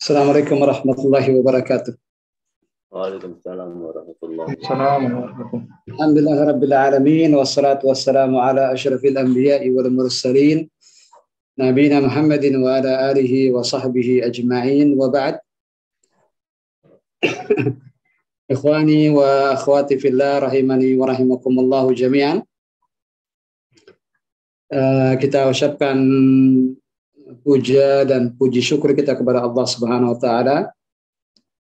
Assalamualaikum warahmatullahi wabarakatuh. Waalaikumsalam warahmatullahi Assalamualaikum. Alhamdulillahirabbil alamin wassalatu wassalamu ala asyrafil anbiya'i wal mursalin nabiyina Muhammadin wa ala alihi wa sahbihi ajma'in wa ba'd. Ikhwani wa akhwati fillah rahimani wa rahimakumullah jami'an. Kita ucapkan puja dan puji syukur kita kepada Allah Subhanahu wa taala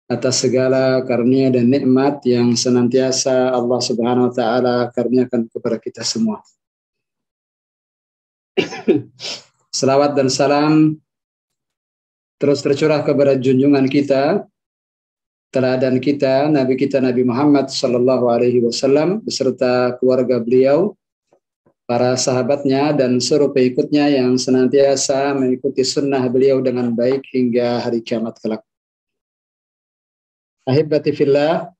atas segala karunia dan nikmat yang senantiasa Allah Subhanahu wa taala karuniakan kepada kita semua. Selawat dan salam terus tercurah kepada junjungan kita, teladan kita, Nabi Muhammad sallallahu alaihi wasallam beserta keluarga beliau, para sahabatnya dan seluruh pengikutnya yang senantiasa mengikuti sunnah beliau dengan baik hingga hari kiamat kelak. Ahibati fillah,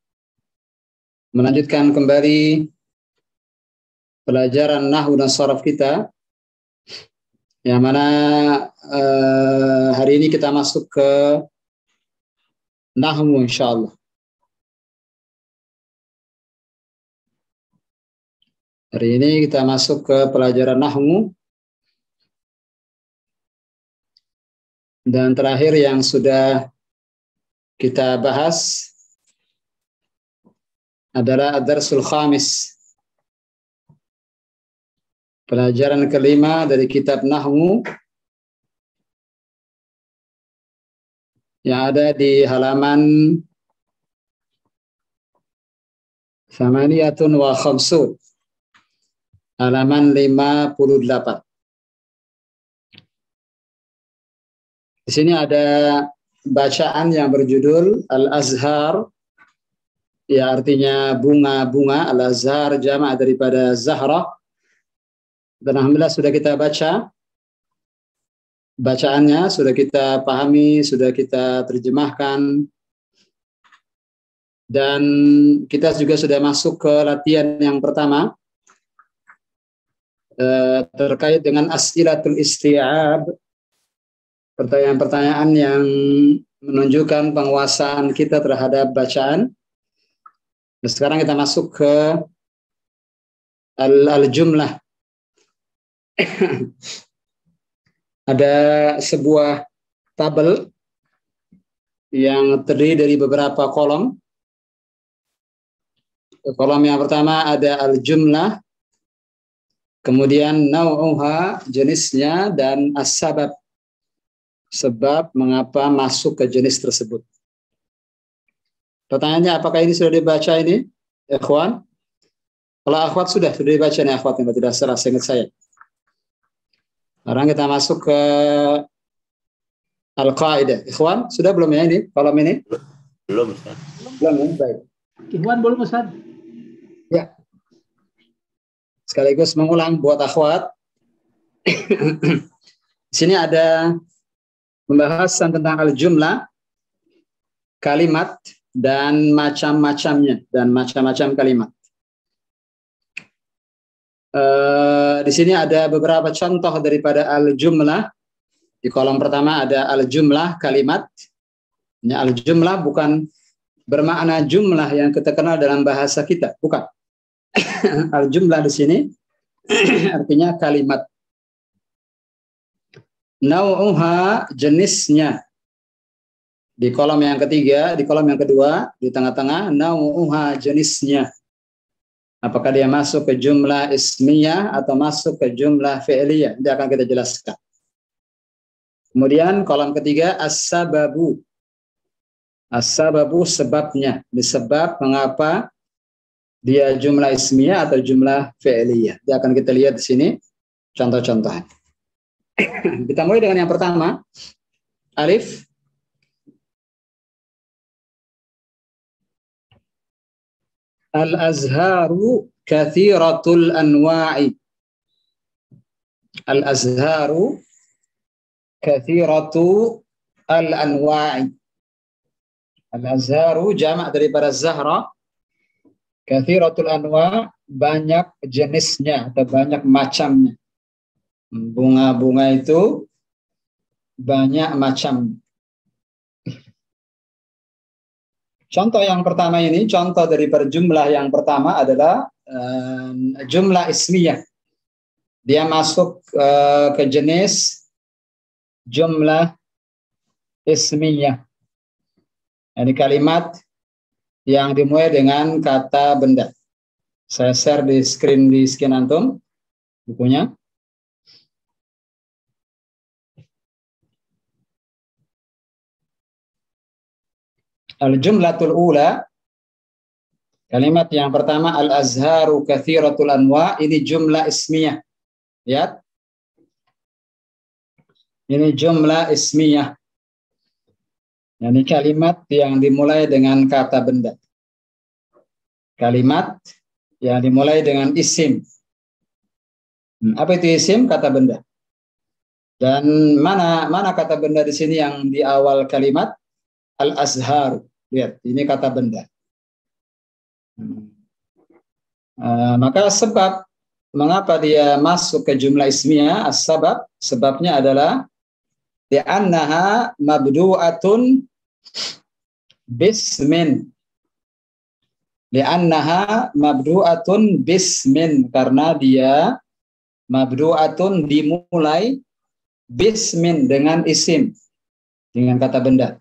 melanjutkan kembali pelajaran nahwu dan sharaf kita, yang mana hari ini kita masuk ke nahwu insyaallah. Hari ini kita masuk ke pelajaran nahwu, dan terakhir yang sudah kita bahas adalah ad-darsul khamis, pelajaran kelima dari kitab nahwu yang ada di halaman 58, halaman 58. Di sini ada bacaan yang berjudul Al-Azhar, ya artinya bunga-bunga. Al-Azhar jamak daripada Zahra. Dan alhamdulillah sudah kita baca bacaannya, sudah kita pahami, sudah kita terjemahkan, dan kita juga sudah masuk ke latihan yang pertama terkait dengan as'ilatul isti'ab, pertanyaan-pertanyaan yang menunjukkan penguasaan kita terhadap bacaan. Dan sekarang kita masuk ke al-jumlah. Ada sebuah tabel yang terdiri dari beberapa kolom. Kolom yang pertama ada al-jumlah, kemudian nau'uha, jenisnya, dan as-sabab, sebab mengapa masuk ke jenis tersebut. Pertanyaannya, apakah ini sudah dibaca ini, ikhwan? Kalau akhwat sudah dibaca nih akhwat, yang tidak salah seingat saya. Sekarang kita masuk ke al-qaidah. Ikhwan, sudah belum ya ini kolom ini? Belum, Ustaz. Belum ya, baik. Ikhwan belum, Ustaz? Ya. Sekaligus mengulang buat akhwat. Di sini ada pembahasan tentang al-jumlah, kalimat, dan macam-macamnya, dan macam-macam kalimat. Di sini ada beberapa contoh daripada al-jumlah. Di kolom pertama ada al-jumlah, kalimat. Ini al-jumlah bukan bermakna jumlah yang kita kenal dalam bahasa kita, bukan. Al-jumlah di sini artinya kalimat. Nau'uha, jenisnya. Di kolom yang ketiga, di kolom yang kedua, di tengah-tengah, nau'uha, jenisnya. Apakah dia masuk ke jumlah ismiyah atau masuk ke jumlah fi'liyah? Ini akan kita jelaskan. Kemudian kolom ketiga, as-sababu. As-sababu, sebabnya. Disebab mengapa dia jumlah ismiyah atau jumlah fi'liyah. Dia akan kita lihat di sini contoh-contohnya. Kita mulai dengan yang pertama, alif. Al-azharu kathiratul anwa'i. Al-azharu kathiratu al-anwa'i. Al-azharu jamak daripada zahra. Kathiratul anwa', banyak jenisnya atau banyak macamnya. Bunga-bunga itu banyak macam. Contoh yang pertama ini, contoh daripada jumlah yang pertama adalah jumlah ismiyah. Dia masuk ke jenis jumlah ismiyah. Ini kalimat yang dimulai dengan kata benda. Saya share di screen antum bukunya. Al-jumlatul ula, kalimat yang pertama, al-azharu kathiratul anwa, ini jumlah ismiyah. Lihat. Ini jumlah ismiyah. Ini kalimat yang dimulai dengan kata benda. Kalimat yang dimulai dengan isim. Apa itu isim? Kata benda. Dan mana kata benda di sini yang di awal kalimat? Al-azhar. Lihat, ini kata benda. Maka sebab mengapa dia masuk ke jumlah ismiyah, sebabnya adalah li'annaha mabdu'atun bismin. Li'annaha mabdu'atun bismin, karena dia mabdu'atun dimulai bismin dengan isim, dengan kata benda.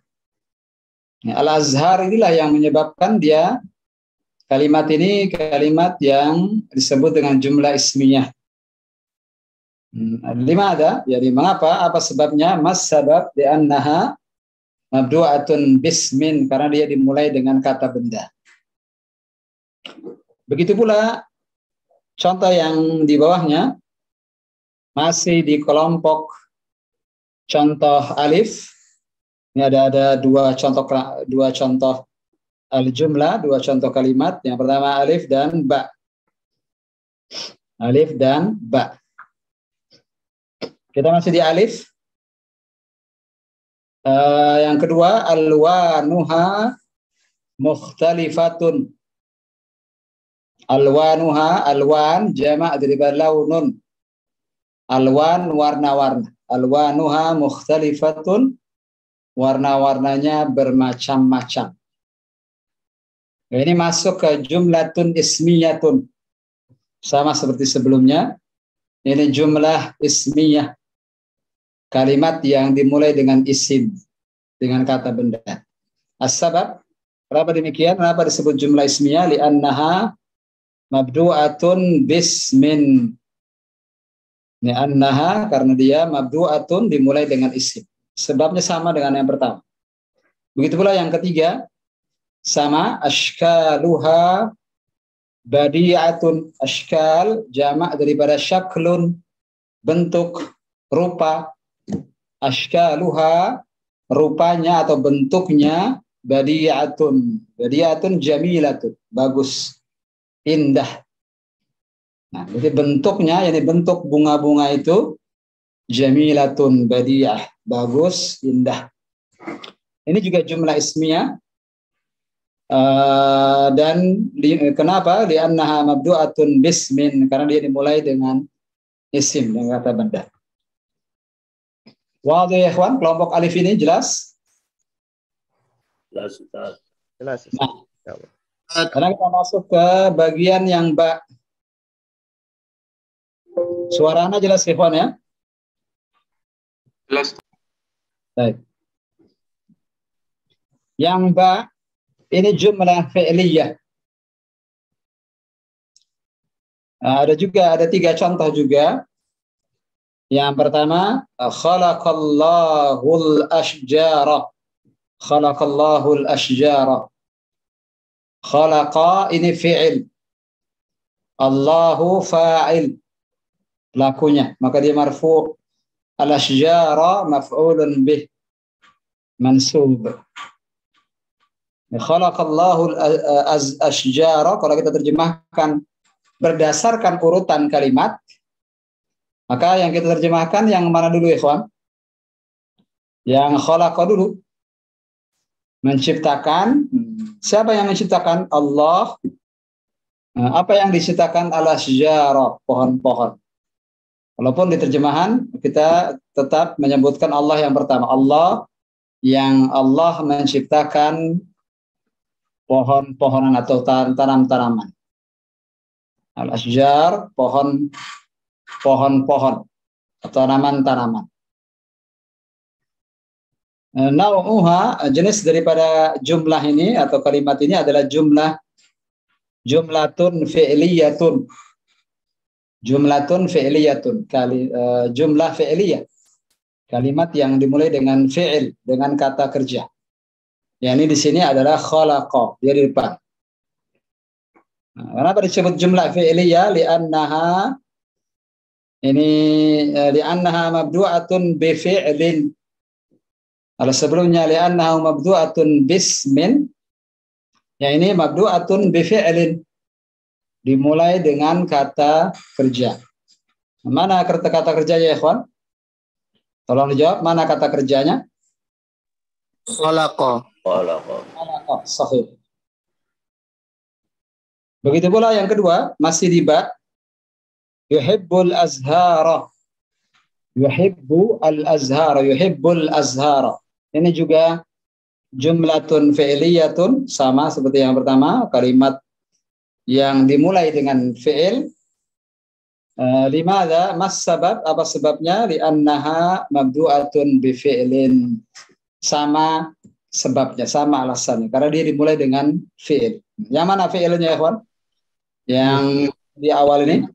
Al-azhar inilah yang menyebabkan dia kalimat ini kalimat yang disebut dengan jumlah ismiyah. Lima ada, jadi mengapa? Apa sebabnya? Mas sabab li'annaha mabdu'atun bismin, karena dia dimulai dengan kata benda. Begitu pula contoh yang di bawahnya masih di kelompok contoh alif. Ini ada dua contoh al-jumlah, dua contoh kalimat. Yang pertama alif dan ba. Alif dan ba. Kita masih di alif. Yang kedua, alwanuha mukhtalifatun. Alwanuha, alwan jamak daripada launun. Alwan, warna-warna. Alwanuha mukhtalifatun, warna-warnanya bermacam-macam. Ini masuk ke jumlatun ismiyatun. Sama seperti sebelumnya. Ini jumlah ismiyah. Kalimat yang dimulai dengan isim. Dengan kata benda. As-sabab. Kenapa demikian? Kenapa disebut jumlah ismiyah? Li'annaha mabdu'atun bismin. Li'annaha, karena dia mabdu'atun dimulai dengan isim. Sebabnya sama dengan yang pertama. Begitu pula yang ketiga. Sama, ashkaluha badi'atun. Ashkal jamak daripada syaklun, bentuk, rupa. Ashkaluha, rupanya atau bentuknya, badi'atun. Badi'atun jamilatun, bagus, indah. Nah, jadi bentuknya, ini bentuk bunga-bunga itu jamilatun badi'ah, bagus, indah. Ini juga jumlah ismiyah. Dan kenapa? Li'annaha mabdu'atun bismin, karena dia dimulai dengan isim, dengan kata benda. Wadih ya ikhwan, kelompok alif ini jelas? Jelas, Ustaz. Jelas. Nah, sekarang kita masuk ke bagian yang ba. Suaranya jelas ikhwan ya? Jelas. Baik. Yang ba ini jumlah fi'liyah. Ada tiga contoh juga. Yang pertama, khalaqallahul ashjara. Khalaqallahul ashjara. Khalaqa ini fi'il. Allahu fa'il. Pelakunya. Maka dia marfu'. Al-ashjara maf'ulun bih. Mansub. Khalaqallahul ashjara, kalau kita terjemahkan berdasarkan urutan kalimat, maka yang kita terjemahkan yang mana dulu ikhwan? Yang khalaqa dulu. Menciptakan. Siapa yang menciptakan? Allah. Apa yang diciptakan? Al-ashjara, pohon-pohon. Walaupun di terjemahan kita tetap menyebutkan Allah yang pertama. Allah yang Allah menciptakan pohon-pohonan atau tanam-tanaman. Al-asjar, pohon-pohon atau tanaman-tanaman. Nau'uha, jenis daripada jumlah ini atau kalimat ini adalah jumlatun fi'liyatun. Jumlatun fi'liyatun, jumlah fi'liyah. Kalimat yang dimulai dengan fi'il, dengan kata kerja. Yang ini di sini adalah khalaqa, dia di depan. Kenapa disebut jumlah fi'liyah? Li'annaha mabdu'atun bi fi'lin. Kalau sebelumnya li'annahu mabdu'atun bismin, yang ini mabdu'atun bi fi'lin. Dimulai dengan kata kerja. Mana kata kerjanya ya, ikhwan? Tolong dijawab, mana kata kerjanya? Khalaqa. Khalaqa, sahih. Begitu pula yang kedua, masih di ba. Yuhibbul azhara. Yuhibbul azhara. Ini juga jumlatun fi'liyatun, sama seperti yang pertama, kalimat yang dimulai dengan fi'il. Limadha? Mas sabab? Apa sebabnya? Li'annaha mabdu'atun bi fi'lin. Sama sebabnya, sama alasannya. Karena dia dimulai dengan fi'il. Yang mana fi'ilnya ya, kawan? Yang di awal ini?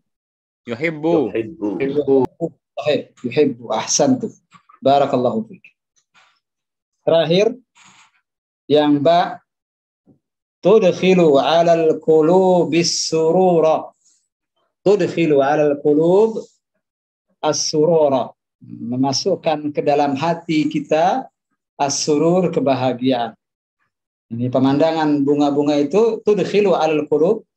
Yuhibbu. Yuhibbu. Ahsantu. Barakallahu fiik. Terakhir, yang ba, tudkhilu 'alal qulubis surura. Tudkhilu 'alal qulub as-surura. Memasukkan ke dalam hati kita as-surur, kebahagiaan. Ini pemandangan bunga-bunga itu tudkhilu 'alal qulub,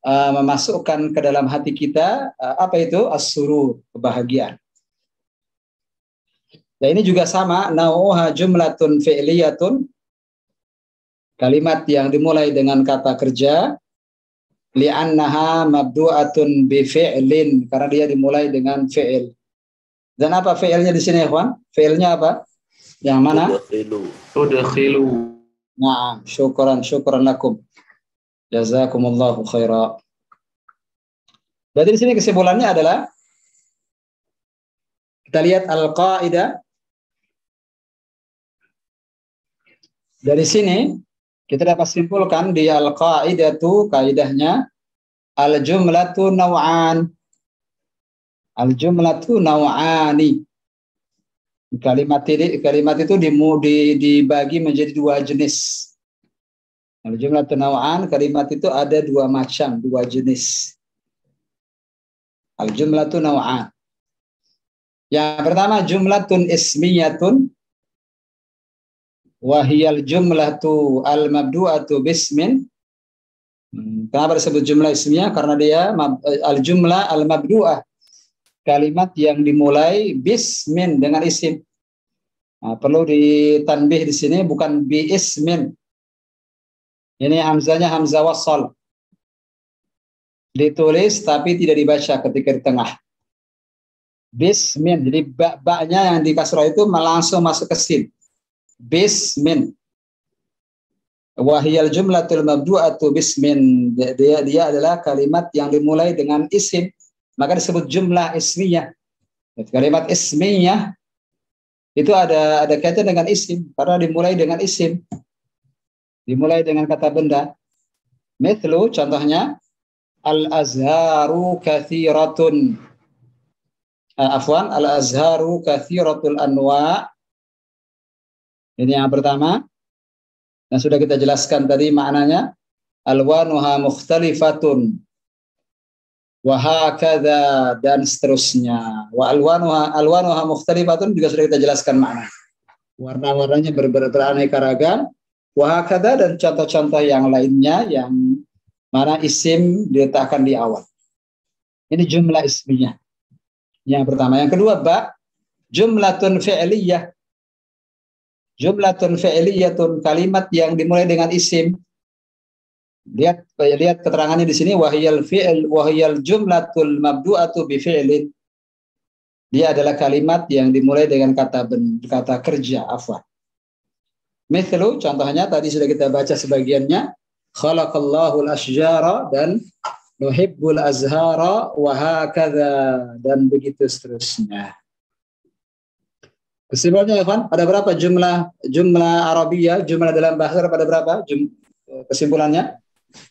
memasukkan ke dalam hati kita apa itu? As-surur, kebahagiaan. Dan ini juga sama, nau'uha jumlatun fi'liyatun, kalimat yang dimulai dengan kata kerja, li'annaha mabdu'atun bi fi'lin, karena dia dimulai dengan fi'il. Dan apa fi'ilnya di sini, ikhwan? Fi'ilnya apa? Yang mana? Tudkhilu. Nah, syukran lakum. Jazakumullahu khaira. Berarti di sini kesimpulannya adalah kita lihat al-qaidah. Dari sini kita dapat simpulkan di al-qaidatu, kaidahnya al-jumlatu naw'an. Al-jumlatu naw'ani. Kalimat itu dibagi menjadi dua jenis. Al-jumlatu naw'an, kalimat itu ada dua macam, dua jenis. Al-jumlatu naw'an. Yang pertama jumlatun ismiyatun, wahiyal jumlatu al-mabdu'atu bismin. Kenapa disebut jumlah ismiyah? Karena dia al-jumlah al-mabdu'ah, kalimat yang dimulai bismin, dengan isim. Nah, perlu ditanbih di sini, bukan bi ismin. Ini hamzanya hamzah wasal. Ditulis tapi tidak dibaca ketika di tengah. Bismin. Jadi ba-nya yang di kasrah itu langsung masuk ke sin. Bismin. Wahiyal jumlatul mabdu'atu bismin. Dia adalah kalimat yang dimulai dengan isim. Maka disebut jumlah ismiyah. Kalimat ismiyah itu ada kaitan dengan isim karena dimulai dengan isim. Dimulai dengan kata benda. Mithlu, contohnya, al-azharu kathiratun. Al-azharu kathiratul anwa'. Ini yang pertama. Yang sudah kita jelaskan tadi maknanya. Alwanuha mukhtalifatun. Wahakadha, dan seterusnya. Wa alwanuha mukhtalifatun juga sudah kita jelaskan makna. Warna-warnanya beraneka ragam. Wahakadha, dan contoh-contoh yang lainnya yang mana isim diletakkan di awal. Ini jumlah ismiyah. Yang pertama. Yang kedua, ba, jumlatun fi'liyah. Jumlatun fi'liyatun, kalimat yang dimulai dengan isim. Lihat keterangannya di sini, wahiyal fi'il wahiyal jumlatul mabdu'atu bi fi'lin. Dia adalah kalimat yang dimulai dengan kata kerja, afwan. Mithlu, contohnya tadi sudah kita baca sebagiannya, khalaqallahu al-ashjara, dan nuhibbul azhara, wa hakadha, dan begitu seterusnya. Kesimpulannya, Evan, ada berapa jumlah Arabiyah, jumlah dalam bahasa Arab, ada berapa? Kesimpulannya?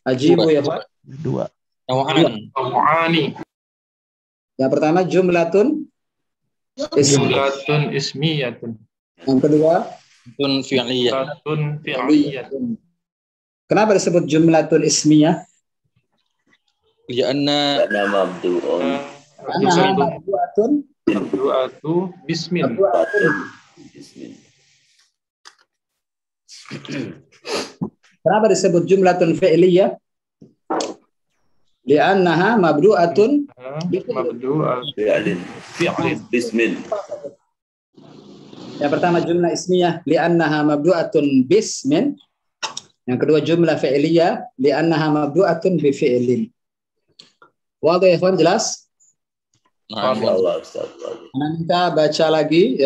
Ajibu ya, Evan. Dua. Naw'ani. Yang pertama jumlatun Jumlatun ismiyatun. Yang kedua Fi'liyah. Jumlatun fi'liyatun. Kenapa disebut jumlatun ismiyah? Lianna mabdu'un Karena mabdu'atun Mabdu'atu bismin. bismin. Kenapa disebut jumlatun fi'liyah? Li'annaha mabdu'atun Mabdu'atu Fi'lin. fi'lin. Bismin. Yang pertama jumlah ismiyah li'annaha mabdu'atun bismin. Yang kedua jumlah fi'liyah li'annaha mabdu'atun bi fi'lin. Waduh ya, jelas? Masya Allah, Ustaz. Anda baca lagi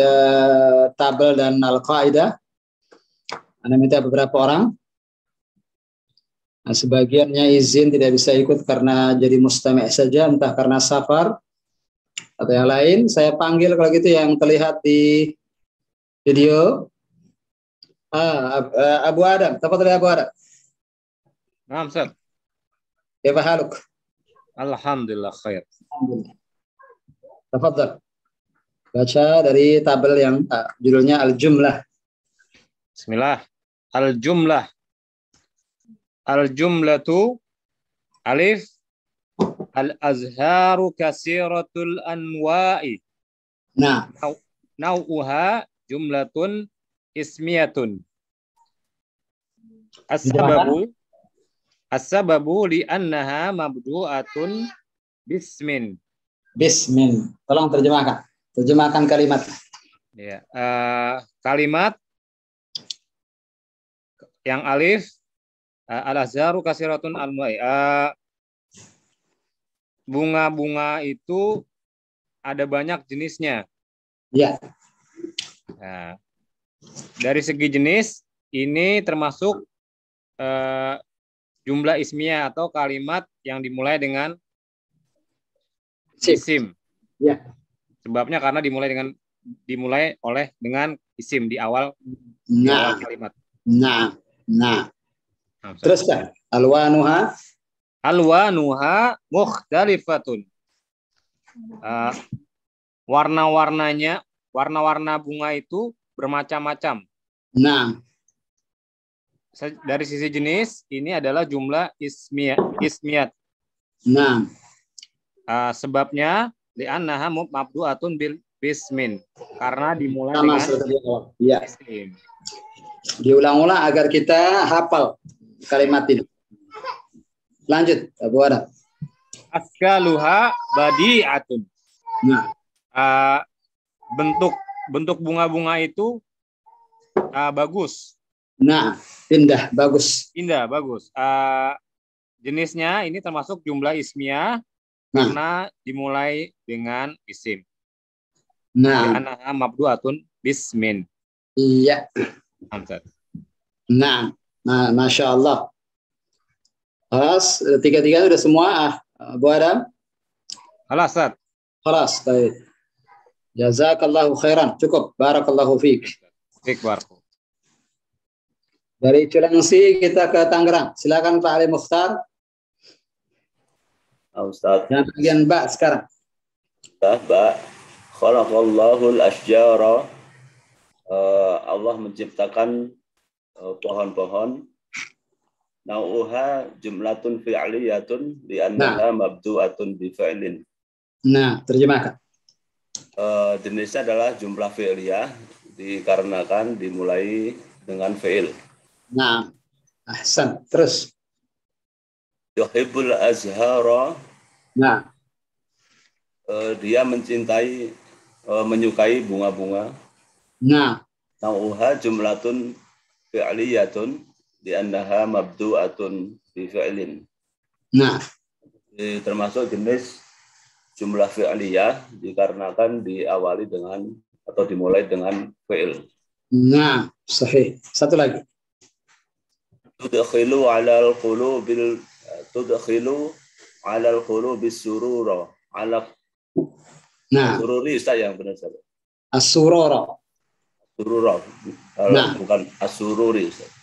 tabel dan al-qaidah. Anda minta beberapa orang. Nah, sebagiannya izin tidak bisa ikut karena jadi mustami' saja, entah karena safar atau yang lain. Saya panggil kalau gitu yang terlihat di video. Abu Adam, tafadhal ya Abu Adam. Naam, Ustaz. Kaifa haluk? Alhamdulillah khair. Alhamdulillah. Tafadhal. Baca dari tabel yang judulnya al-jumlah. Bismillah. Al-jumlah. Al-jumlatu alif al-azharu kasiratul anwa'i. Nah, Nau'uha jumlatun ismiyatun. As-sababu li'annaha mabdu'atun bismin. bismin. Tolong terjemahkan. Terjemahkan kalimat. Ya, kalimat yang alif al-azharu kasiratun anwa'i. Bunga-bunga itu ada banyak jenisnya. Ya. Nah, dari segi jenis ini termasuk jumlah ismiyah atau kalimat yang dimulai dengan isim. Ya. Sebabnya karena dimulai oleh dengan isim di awal kalimat. Nah. Teruskan. Alwanuha mukhtalifatun. Warna-warna bunga itu bermacam-macam. Nah. Dari sisi jenis ini adalah jumlah ismiyat. Nah. Sebabnya li'annaha mabdu'atun bil bismin, karena dimulai Sama dengan ya. isim. Diulang-ulang agar kita hafal kalimat ini. Lanjut, Abu Adam. Askaluha badi'atun. Nah. Bentuk bunga-bunga itu bagus. Nah, indah, bagus. Indah, bagus. Jenisnya ini termasuk jumlah ismiyah karena dimulai dengan isim. Nah. Li'annaha mabdu'atun bismin. Iya. Nah, Masya Allah. Kelas, tiga-tiga sudah semua. Abu Adam. Halas, Ustaz. Kelas, baik. Jazakallahu khairan. Cukup. Barakallahu fiik. Dari Cilengsi kita ke Tangerang. Silakan Pak Ali Mukhtar. Ustaz. Yang bagian Mbak sekarang. Ba. Khalaqallahu al-ashjara. Allah menciptakan pohon-pohon. Nau'uha jumlatun fi'liyatun li'annaha mabdu'atun bi fi'lin. Nah, terjemahkan. Jenisnya adalah jumlah fi'liyah dikarenakan dimulai dengan fi'il. Nah, ahsan. Terus. Yuhibbul azhara. Nah. Dia mencintai, menyukai bunga-bunga. Nah. Nau'uha jumlatun fi'liyatun li'annaha mabdu'atun bi fi'lin. Nah. Termasuk jenis jumlah fi'liyah dikarenakan diawali dengan atau dimulai dengan fi'il. Nah, sahih. Satu lagi. tudkhilu 'alal qulubil surura. Ala Nah, sururi Ustaz yang benar Ustaz. as-surura. Surura. Nah. Bukan as-sururi Ustaz.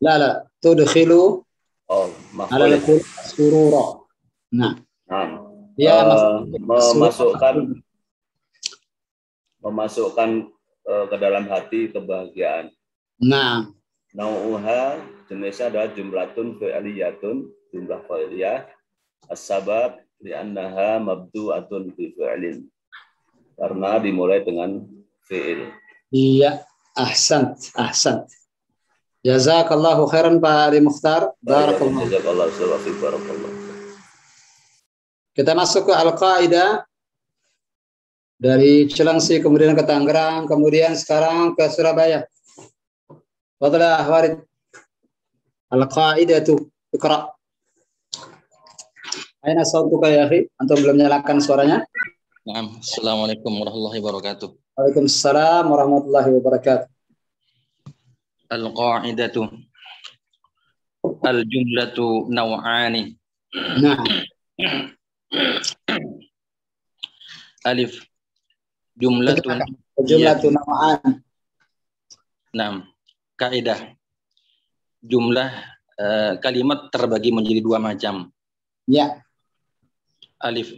La, tudkhilu Oh, ala al-qulub as-surura. Nah. Ya, memasukkan ke dalam hati kebahagiaan. Nah. Nau'uha jenisnya adalah jumlatun fi'liyatun, jumlah fi'liyah. As-sabab li'annaha mabdu'atun bi fi'lin. Karena dimulai dengan fi'il. Iya, ahsant. Jazakallahu khairan Pak Ali Mukhtar. Barakallahu. Jazakallahu khairan. Barakallahu. Kita masuk ke Al-Qaidah. Dari Cilengsi kemudian ke Tangerang, kemudian sekarang ke Surabaya. Fadlah Warid. Al-Qaidah itu Iqra. Aina sautuka ya akhi? Antum belum nyalakan suaranya? Naam. Assalamualaikum warahmatullahi wabarakatuh. Waalaikumsalam warahmatullahi wabarakatuh. Al-qa'idatu al-jumlatu naw'ani. Nah. Alif jumlatun naw'an. Naam. Kaidah. Jumlah kalimat terbagi menjadi dua macam. Ya. Alif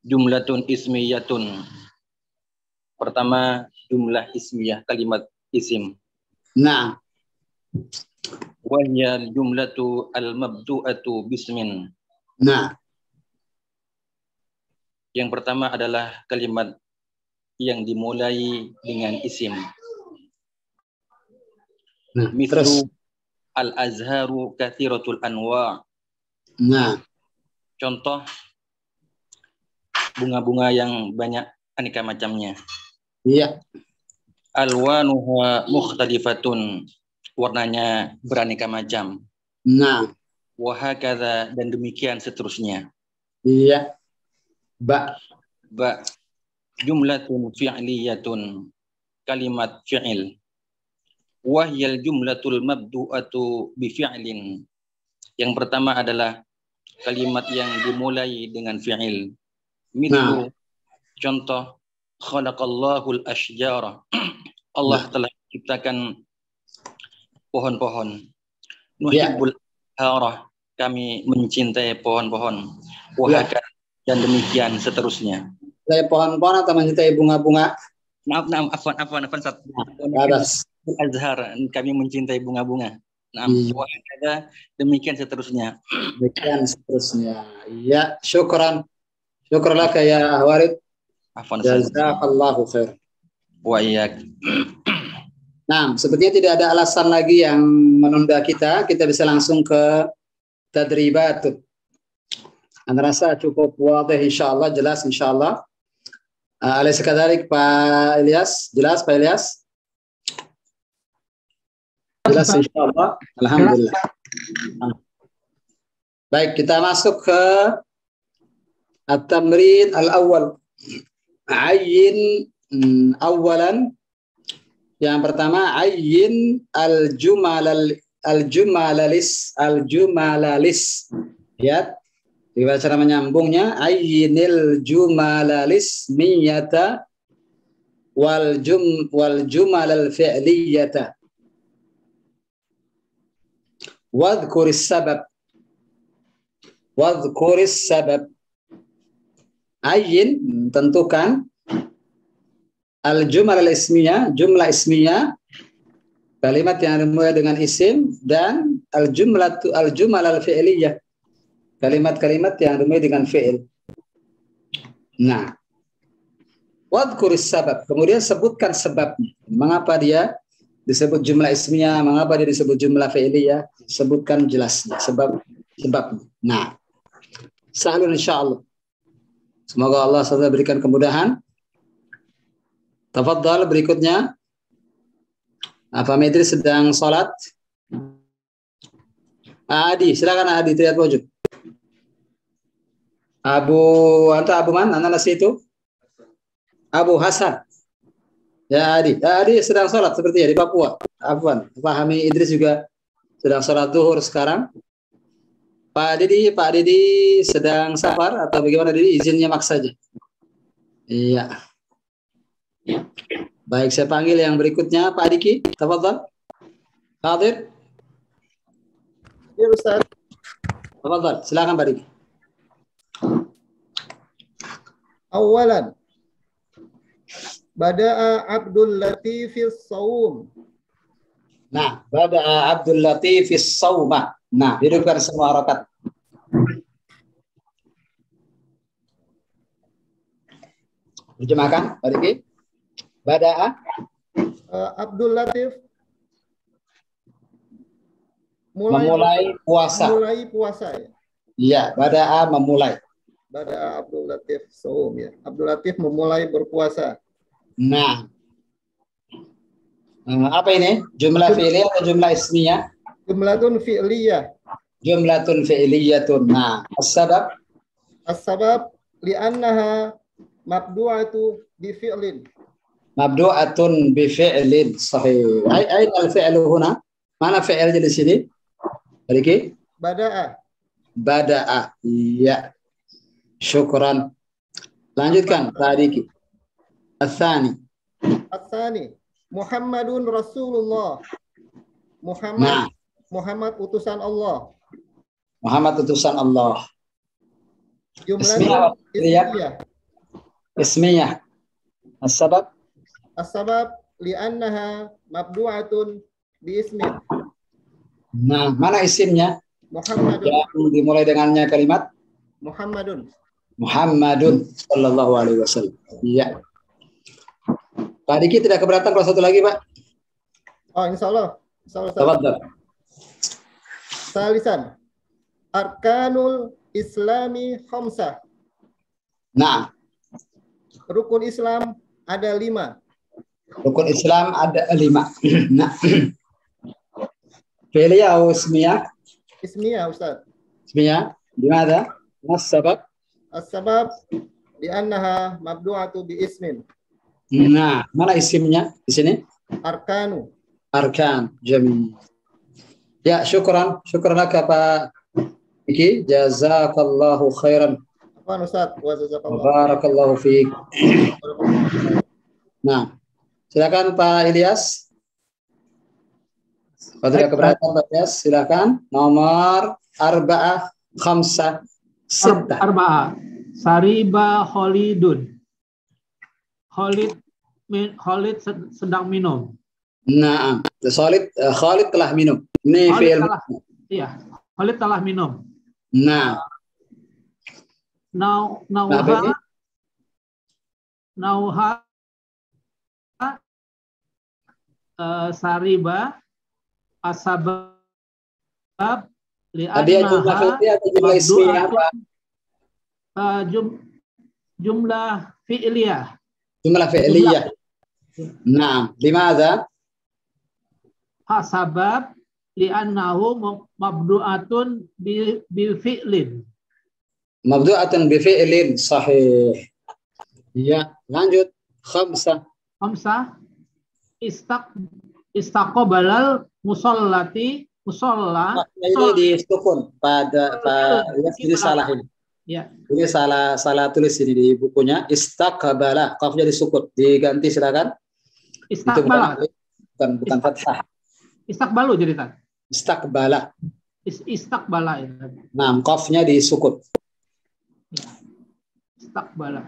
jumlatun ismiyatun. Pertama, jumlah ismiyah, kalimat isim. Nah. Wahya jumlatu al-mabdu'atu bismin. Nah. Yang pertama adalah kalimat yang dimulai dengan isim. Nah, Mithlu al-azharu kathiratul anwa'. Nah. Contoh bunga-bunga yang banyak aneka macamnya. Iya. Alwanuha mukhtalifatun. Warnanya beraneka macam. Nah. Wahakadha, dan demikian seterusnya. Iya. Ba. Jumlatun fi'liyatun. Kalimat fi'il. Wahyal jumlatul mabdu'atu bifi'lin. Yang pertama adalah kalimat yang dimulai dengan fi'il. Mithlu, contoh, khalaqallahul ashjara. Allah telah menciptakan pohon-pohon. Nuhibbul harah, kami mencintai pohon-pohon. Wahakad, dan demikian seterusnya. Saya pohon-pohon atau mencintai bunga-bunga? Maaf, afwan. Azhar, kami mencintai bunga-bunga. Nah, wahakad, demikian seterusnya. Iya, syukran. Syukran laka ya Warid. Afwan. Jazakallahu khair. Wa iyyak. Nah, sepertinya tidak ada alasan lagi yang menunda kita. Kita bisa langsung ke tadribat. Anda rasa cukup wadih insyaallah, jelas insyaallah. Alaysa kadzalik Pak Ilyas? Jelas Pak Ilyas? Jelas insyaallah. Alhamdulillah. Baik, kita masuk ke at-tamrin al-awwal. Ayyin awalan. Yang pertama, ayyin al-jumalalis. Lihat, gimana cara menyambungnya? Ayyinil jumalalis miyata wal jumalal fi'liyata. Wadhkuris sabab. Ayyin, tentukan al-jumal al-ismiyah, jumlah ismiyah, kalimat yang dimulai dengan isim, dan al-jumal al-fi'liyah, kalimat-kalimat yang dimulai dengan fi'il. Nah, wadhkuris sabab, kemudian sebutkan sebabnya. Mengapa dia disebut jumlah ismiyah, mengapa dia disebut jumlah fi'liyah? Sebutkan jelasnya, sebabnya. Nah, sahlun insyaallah. Semoga Allah SWT berikan kemudahan. Tafadhal berikutnya. Apa Medri sedang sholat? Adi, silakan Adi, terlihat wajib. Abu Man, anda itu? Abu Hasan. Ya Adi sedang sholat sepertinya di Papua. Afwan, Fahmi Idris juga sedang sholat zuhur sekarang. Pak Didi sedang safar atau bagaimana Didi? Izinnya maksa saja. Iya. Baik, saya panggil yang berikutnya Pak Diki. Tafadhal. Hadir. Ya Ustaz. Tafadhal, silakan Pak Diki. Awalan. Bada'a Abdul Latifis Saum. Nah, bada'a Abdul Latifis Sauma. Nah, hidupkan semua harakat. Terjemahkan, Pak Diki. Bada'a Abdul Latif memulai puasa. Mulai puasa ya. Iya, bada'a memulai. Bada'a Abdul Latif Saum ya. Abdul Latif memulai berpuasa. Nah, apa ini? Jumlah fi'liyah atau jumlah ismiyah? Jumlatun fi'liyah. Jumlatun fi'liyatun. Nah, as-sabab? As-sabab li'annaha mabdu'atu bi fi'lin. Mabdu'atun bi fi'lin. Sahih. Aina al-fi'lu huna? Mana fi'il di sini? Riki? Bada'a. Bada'a. Iya. Syukran. Lanjutkan, Pak Riki. Al-thani. As-sani. Muhammadun Rasulullah. Muhammad utusan Allah. Muhammad utusan Allah. Jumlah ismiyah. Ismiyah. As-sabab? As-sabab li'annaha mabdu'atun bi ismin. Nah, mana isimnya? Muhammadun. Yang dimulai dengannya kalimat? Muhammadun. Muhammadun sallallahu alaihi wasallam. Iya. Pak Diki tidak keberatan kalau satu lagi, Pak? Oh, insya Allah. Tafadhal. Salisan. Arkanul Islami khamsah. Nah, Rukun Islam ada 5. rukun Islam ada 5. Nah, fi'liyah atau ismiyah? Ismiyah, Ustaz. Ismiyah. Dimana? Mas sabab? As-sabab li'annaha mabdu'atu bi ismin. Nah, mana isimnya di sini? Arkanu. Arkan. Jamil. Ya, syukran. Syukran laka Pak Diki. Jazakallahu khairan. Apaan Ustaz? Wa jazakallahu. Barakallahu fiik. Nah, silakan Pak Ilyas. Kalau tidak keberatan Pak Ilyas, silakan. Nomor 4, 5, 6. Arba'ah. Sariba Khalidun. Khalid sedang minum. Nah, Khalid telah minum. Ini fi'il. Iya, Khalid telah minum. Nah. Nauha Sariba asabab Tadi jumlah fi'liyah atau jumlah ismiyah apa? Jumlah fi'liyah. Jumlah fi'liyah. Nah, limadha? Hasabab li'annahu mabdu'atun bi fi'lin. Mabdu'atun bi fi'lin, sahih. Ya, lanjut. 5. Istaqbalal musallati musalla. Ini di sukun pada ini salah ini. Ya. Ini salah tulis ini di bukunya. Istaqbala, qafnya disukun. Diganti silakan. Istaqbala. Bukan fathah. Istaqbalu jadi kan? Istaqbala. Istaqbala. Nah, qafnya disukun. Ya. Istaqbala.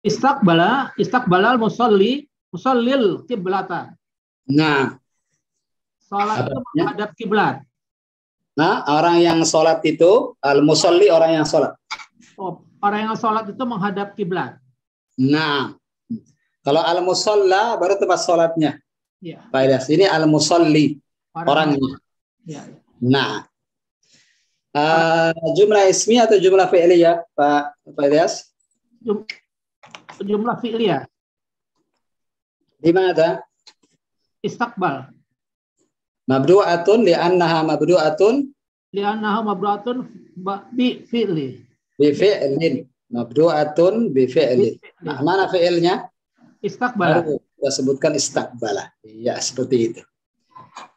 Istaqbalal musallil kiblata. Nah, salat itu menghadap kiblat. Nah, orang yang sholat itu al-musalli, orang yang sholat. Oh, orang yang sholat itu menghadap kiblat. Nah, kalau al-musalla baru tempat sholatnya. Ya. Pak Ilyas, ini al-musalli, orangnya. Ya. Nah, jumlah ismi atau jumlah fi'liyah, Pak Ilyas? Jumlah fi'liyah. Di mana? Istaqbal. Mabdu'atun li'annaha mabdu'atun bi fi'li. Bi fi'lin. Mabdu'atun bi fi'lin. Nah, mana fi'ilnya? Istaqbala. Kita sebutkan istaqbala. Ya, seperti itu.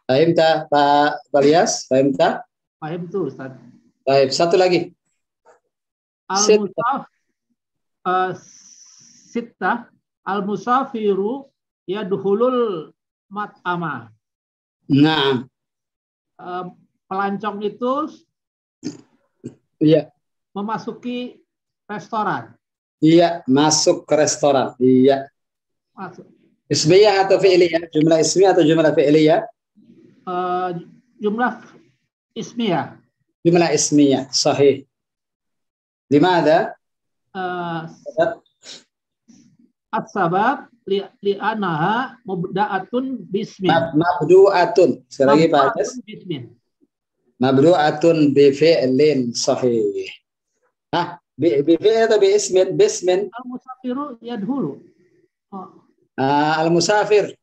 Fahimta Pak Balias? Fahimta? Paham tuh Ustaz. Baik, satu lagi. Al-musaf sittah al-musafiru yadkhulul mat'ama. Nah, Pelancong itu iya, memasuki restoran. iya, masuk ke restoran. Iya. Masuk. Ismiyah atau fi'liyah? Jumlah ismiyah atau jumlah fi'liyah? Jumlah ismiyah. Jumlah ismiyah, sahih. Dimana? As-sabab li'anaha mubda'atun bismin. Mabdu'atun. Sekali lagi Pak Anas. Bismin. Mabdu'atun bifi'lin sahih. Bifi'l atau bi'ismin? Bismin. Al-musafiru yadhulu. Al-musafir.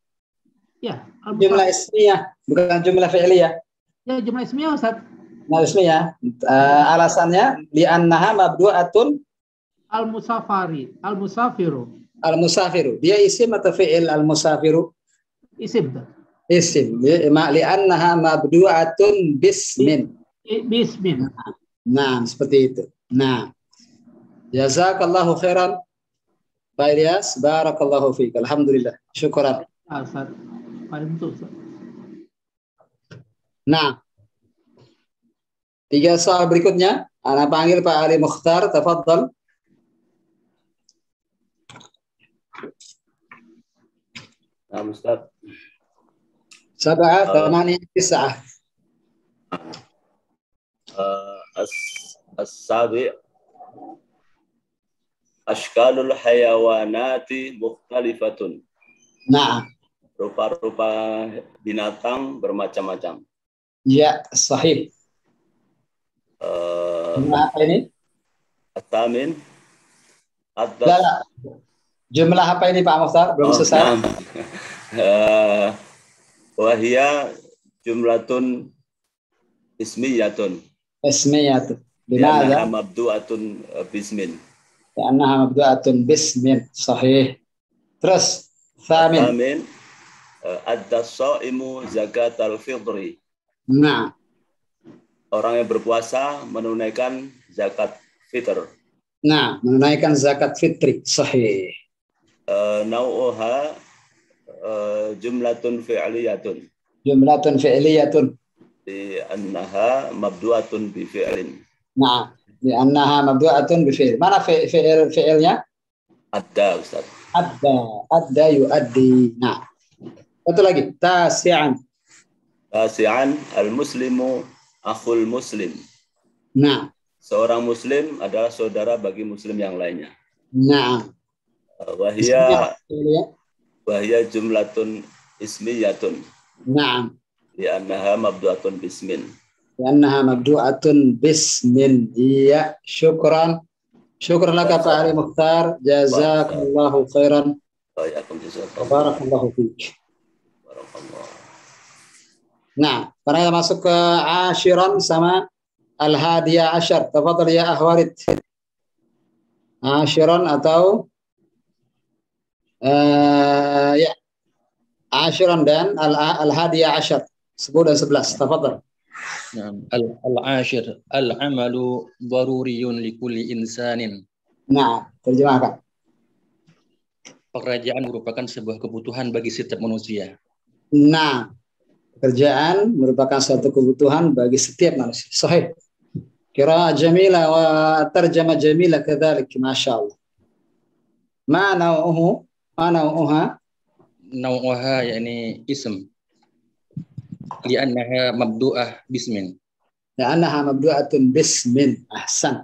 Ya, Jumlah ismiyah, bukan jumlah fi'liyah. Ya, jumlah ismiyah Ustaz. Jumlah ismiyah. Alasannya li'annaha mabdu'atun Al-musafiru. al-musafiru. Dia isim atau fi'il al-musafiru? Isim. Isim. Li'annaha mabdu'atun bismin. Bismin. Nah, seperti itu. Nah, jazakallahu khairan. Pak Ilyas, barakallahu fiik. Alhamdulillah. Syukran. Ustaz. Paham tuh Ustaz. Nah, 3 soal berikutnya. Ana panggil Pak Ali Mukhtar, tafadhal. Nah, Ustaz. Sab'ah, 8, 9. As-sabi' ashkalul hayawanati mukhtalifatun. Nah, Rupa-rupa binatang bermacam-macam. ya, sahih. Jumlah apa ini? At-tamin. Lah, jumlah apa ini Pak Mukhtar? Belum selesai. Wahia jumlatun ismiyatun. Ismiyatun. Liannaha Dimana? mabdu'atun bismin. Liannaha mabdu'atun bismin. Sahih. Terus, thamin. Amin. Ad-dasaimu zakatal fitri. Nah, Orang yang berpuasa menunaikan zakat fitr. nah, menunaikan zakat fitri. Sahih. Nau'uha jumlatun fi'liyatun. Jumlatun fi'liyatun. Di annaha mabdu'atun bi fi'lin. Nah, liannaha mabdu'atun bi fi'il. Mana fi'ilnya? Adda, Ustaz. Adda yuaddi. Nah, satu lagi. Tasi'an. Tasi'an al-muslimu akhul muslim. Nah, Seorang muslim adalah saudara bagi muslim yang lainnya. nah. Wahia jumlatun ismiyatun. Nah. Liannaha mabdu'atun bismin. Liannaha mabdu'atun bismin. Iya, syukran. Syukran laka Pak Ali Mukhtar. Jazakallahu khairan. Barakallahu fiik. Nah, sekarang kita masuk ke ashiran sama al-hadiyah asyar. Tafadhal ya Ahwarid. Ashiran atau ya, ashiran dan al-hadiyah asyar. 10 dan 11. Tafadhal. Al-ashir al-amalu daruriyun likulli insanin. Nah, terjemahkan. Pekerjaan merupakan sebuah kebutuhan bagi setiap manusia. Nah, pekerjaan merupakan suatu kebutuhan bagi setiap manusia. Sahih. Qira'ah jamilah wa tarjamah jamilah kadzalik, masyaallah. Ma nau'uhu? Ma nau'uha? Nau'uha yakni ism. Li'annaha mabdu'ah bismin. Li'annaha mabdu'atun bismin. Ahsan.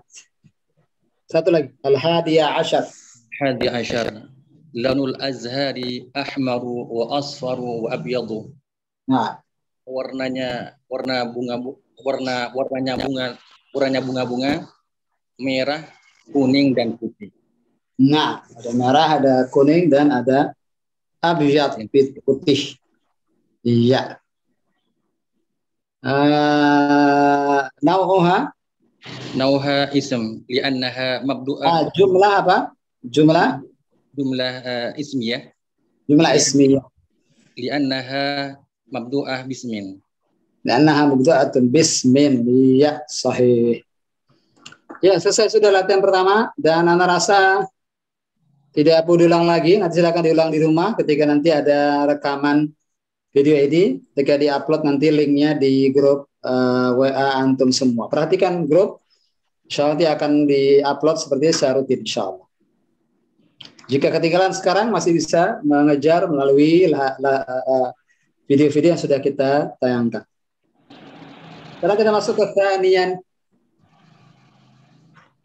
Satu lagi. Al-hadiyah asyar. Hadiyah asyar. Lanul azhari ahmaru wa asfaru wa abyadu. Nah, warnanya bunga-bunga merah, kuning dan putih. nah, ada merah, ada kuning dan ada abyad, putih. Iya. Nauha ism li'annaha mabdu'ah. Jumlah apa? Jumlah ismiyah. Jumlah ismiyah. Li'annaha mabdu'ah bismin. Li'annaha mabdu'atun bismin. Iya, sahih. Ya, selesai sudah latihan pertama dan Anda rasa tidak perlu diulang lagi. Nanti silakan diulang di rumah ketika nanti ada rekaman video ini. Ketika di-upload nanti linknya di grup WA antum semua. Perhatikan grup. Insya Allah nanti akan di-upload seperti secara rutin, insya Allah. Jika ketinggalan sekarang masih bisa mengejar melalui video-video yang sudah kita tayangkan. Sekarang kita masuk ke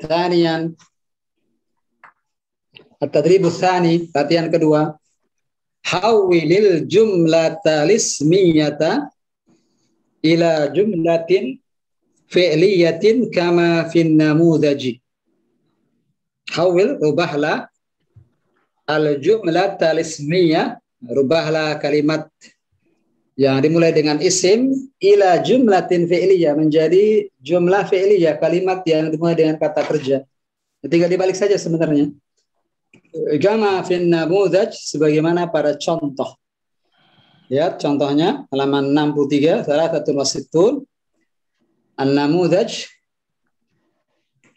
Thaniyan. At-tadrib tsani, latihan kedua. Hawwilil jumlata lismiyata ila jumlatin fi'liyatin kama fin namudaji. Hawwil, rubahlah al-jumlata lismiyah, rubahlah kalimat yang dimulai dengan isim ila jumlatin fi'liyah menjadi jumlah fi'liyah, kalimat yang dimulai dengan kata kerja. Tinggal dibalik saja sebenarnya. Kama fin namudaj, sebagaimana pada contoh. Lihat contohnya halaman 63, salatun wasittun. An-namudaj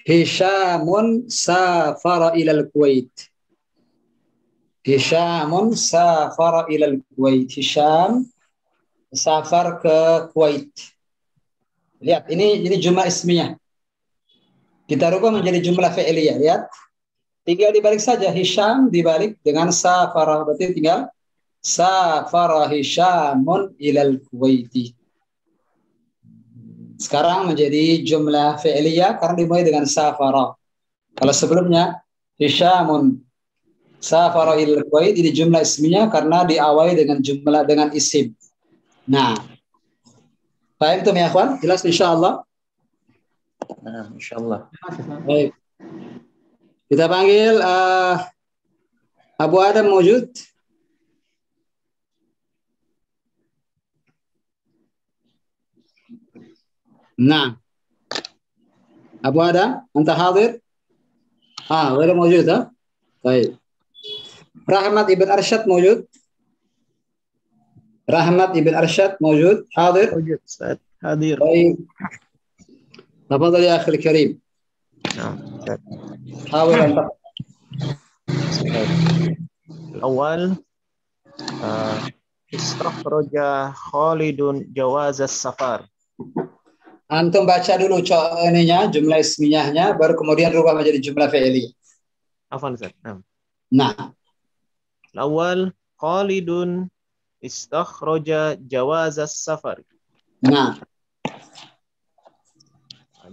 Hishamun safara ilal Kuwait. Hishamun safara ilal Kuwait. Hisham safar ke Kuwait. Lihat, ini jumlah ismiyah. Kita rubah menjadi jumlah fi'liyah. Lihat, tinggal dibalik saja. Hisham dibalik dengan safara. Berarti tinggal safara Hishamun ilal Kuwaiti. Sekarang menjadi jumlah fi'liyah karena dimulai dengan safara. Kalau sebelumnya Hishamun safara ilal Kuwait, ini jumlah ismiyah karena diawali dengan jumlah dengan isim. Nah, paham tuh ya akhwan? Jelas insyaallah? Nah, insyaallah. Baik. Kita panggil Abu Adam mawjud? Nah. Abu Adam, anta hadir? غير موجود ها؟ طيب. Rahmat ibn Arsyad mawjud? Rahmat ibn Arsyad mawjud? Hadir? موجود أستاذ حاضر. طيب. تفضل يا أخي الكريم. نعم. حاول أن الأول استخرج خالد جواز السفر. Antum baca dulu ininya, jumlah ismiyahnya, baru kemudian rubah menjadi jumlah fi'liyah. عفوا أستاذ. نعم. Nah, الأول خالد استخرج جواز السفر. nah,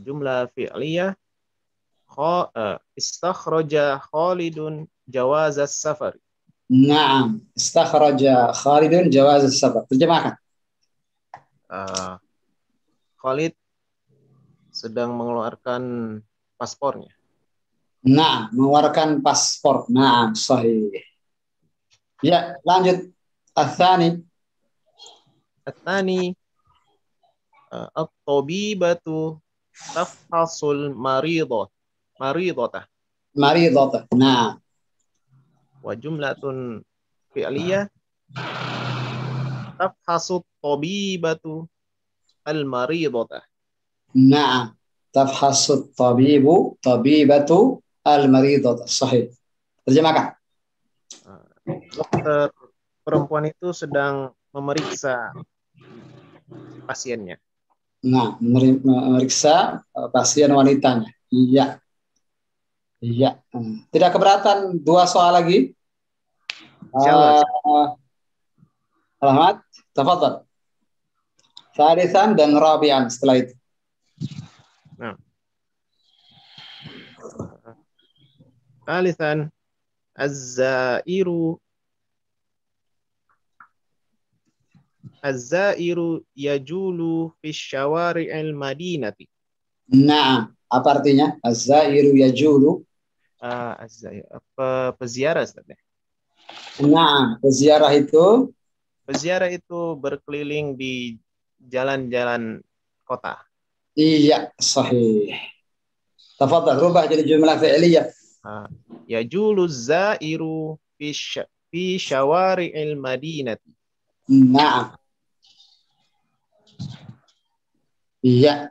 جملة فعلية استخرج خالد جواز السفر. na'am. Istakhraja Khalidun jawaz as-safar. Terjemahkan. Khalid sedang mengeluarkan paspornya. Nah, mengeluarkan paspor. Nah, sahih. Ya, lanjut. Al-thani. الثاني الطبيبة تفحص المريضة. Maridata. Nah, وجملة فعلية تفحص الطبيبة المريضة. nah. Tafhasut tabibu tabibatu al-maridata. Sahih. Terjemahkan. Dokter perempuan itu sedang memeriksa pasiennya. Nah, memeriksa pasien wanitanya. Iya. Iya. Tidak keberatan dua soal lagi? Insyaallah. Rahmat, tafadhal. Thalithan dan rabi'an setelah itu. Nah. ثالثا الزائر يجول في الشوارع المدينة. Nah, apa artinya? Az-zairu yajulu. Peziarah, Ustaz. Nah, peziarah itu? Peziarah itu berkeliling di jalan-jalan kota. Iya, sahih. Tafadhal, rubah jadi jumlah fi'liyah. Yajulu zairu fi syawari'il madinati. Nah, Iya.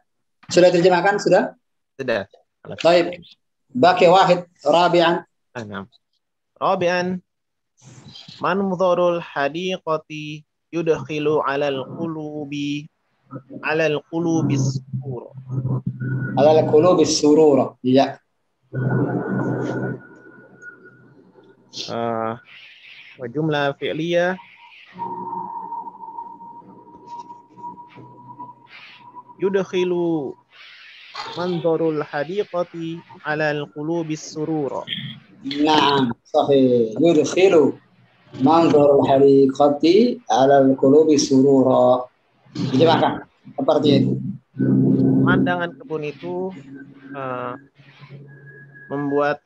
Sudah terjemahkan? Sudah? Sudah. Baik. Baqi wahid rabi'an. Nah. Rabi'an manzarul hadiqati yudkhilu 'alal qulubi surur. Alal qulubis surura. Iya. Wa jumlah fi'liyah yudkhilu manzarul hadiqati 'alal qulubis surura. Naam, sahih. Yudkhilu manzarul hariqati 'alal qulubi surura. Terjemahkan. Apa artinya itu? Pemandangan kebun itu membuat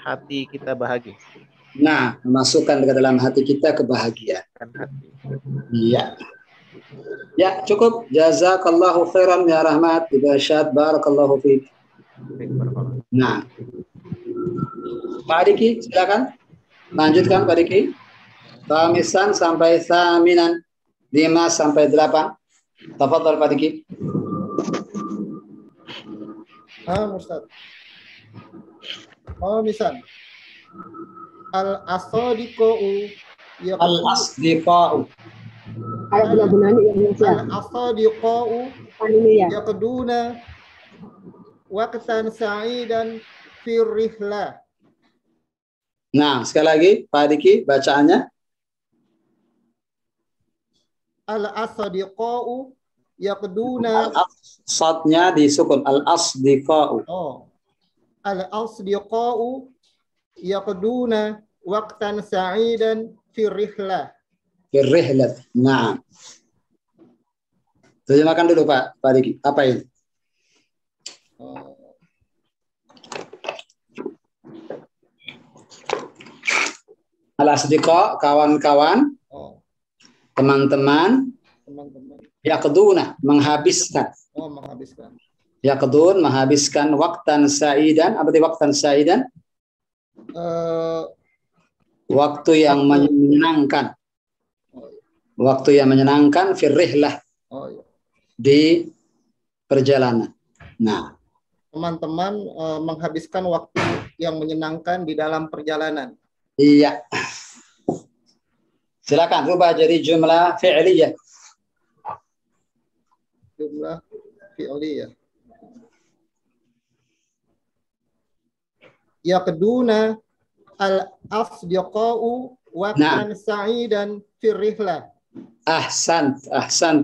hati kita bahagia. Nah, memasukkan ke dalam hati kita kebahagiaan. Iya. Ya, cukup. Jazakallahu khairan ya Rahmat. Ibasyad, barakallahu fiik. Nah. Pak Diki, silakan. Lanjutkan Pak Diki. Khamisan sampai thaminan. 5 sampai 8. Tafadhal Pak Diki. Ustaz. Misalnya al-asadiqu Al-asdiqa'u. al-asadiqu yaqduna waqtan sa'idan fi rihlah. Nah, sekali lagi Pak Diki bacaannya. Al-asadiqu yaqduna. Al-asdnya disukun. Al-asdiqa'u. Al-asdiqu yaqduna waqtan sa'idan fi rihlah. Firrihlat. Nah. Terjemahkan dulu Pak Diki. Apa ini? Al-asdiqa, kawan-kawan, teman-teman, yaqduna, menghabiskan. Menghabiskan. Yaqdun, menghabiskan waktan sa'idan. Apa itu waktan sa'idan? Waktu yang menyenangkan. Waktu yang menyenangkan firrihlah. Di perjalanan. Nah, teman-teman menghabiskan waktu yang menyenangkan di dalam perjalanan. Iya. Silakan rubah jadi jumlah fi'liyah. Jumlah fi'liyah. Yaqduna al-asdiqa'u waqtan sa'idan fi rihlah. Ahsan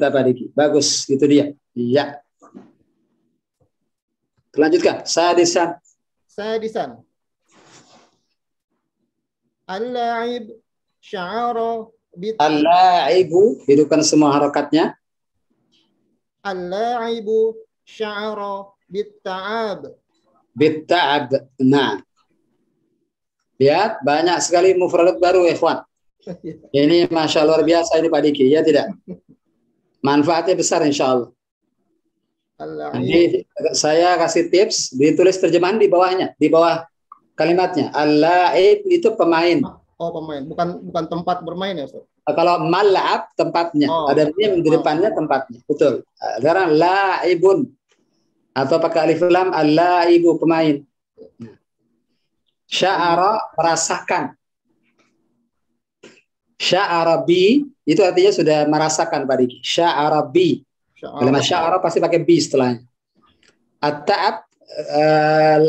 Pak Diki. Bagus, itu dia. Iya. Lanjutkan. Sadisan. Al-la'ib sya'ara bit. Al-la'ibu, hidupkan semua harakatnya. Al-la'ibu sya'ara bit-ta'ab. Bit-ta'ab. Nah. Lihat, banyak sekali mufradat baru, ikhwan. Ini Masya Allah luar biasa ini Pak Diki, ya tidak? Manfaatnya besar insya Allah. Nanti saya kasih tips, ditulis terjemahan di bawahnya, di bawah kalimatnya. Al-la'ib itu pemain. Pemain, bukan tempat bermain ya Ustaz? Kalau mal'ab tempatnya, ada mim di depannya tempatnya, betul. Sekarang la'ibun atau pakai alif lam, al-la'ibu pemain. Sya'ara merasakan. Sya'arabi itu artinya sudah merasakan Pak Diki. Sya'arabi. Kalimat sya'ara pasti pakai bi setelahnya. At-ta'ab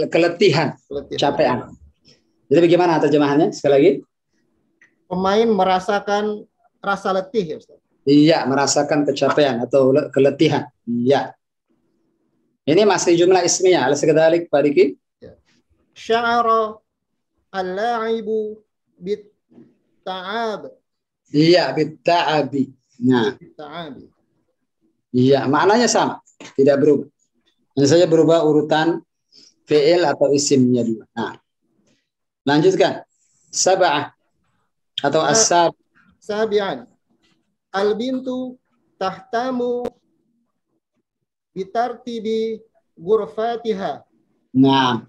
keletihan, capean. Jadi bagaimana terjemahannya sekali lagi? Pemain merasakan rasa letih ya Ustaz. Iya, merasakan kecapean atau keletihan. Iya. Ini masih jumlah ismiyah. Al-sekadalik Pak Diki. Sya'ara al-la'ibu bit ta'ab. Iya, bit-ta'abi. Nah. Ta'abi. Iya, maknanya sama, tidak berubah. Hanya saja berubah urutan fi'il atau isimnya dulu. Nah. Lanjutkan. Sab'ah atau as-sab. Sabi'an. Al-bintu tahtamu bitartibi ghurfatiha. Nah.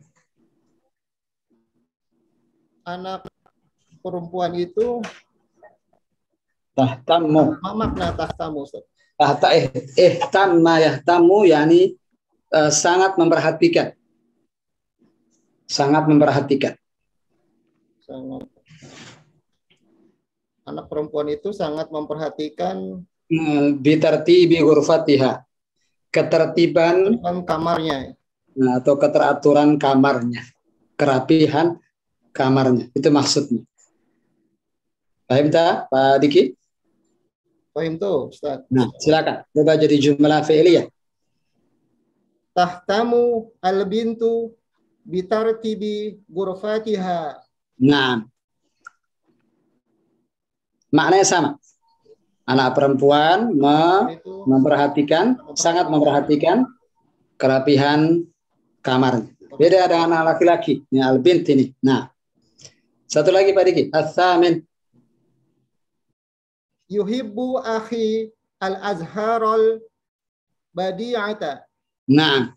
Anak perempuan itu tahtamu. makna tahtamu Ustaz. Ihtamma yahtamu yani sangat memperhatikan. Sangat memperhatikan. Sangat. Anak perempuan itu sangat memperhatikan Bitartibi ghurfatiha. Ketertiban kamarnya. atau keteraturan kamarnya. Kerapihan kamarnya. Itu maksudnya. Paham tak, Pak Diki? Paham tuh, Ustaz. Nah, silakan. Coba jadi jumlah fi'liyah. Tahtamu al-bintu bitartibi ghurfatiha. Nah, maknanya sama. Anak perempuan memperhatikan, sangat memperhatikan kerapihan kamarnya. Beda dengan anak laki-laki. Ini al-bint ini. Nah, satu lagi Pak Diki. Al-thamin. Yuhibbu akhi al-azharal badi'ata. Nah,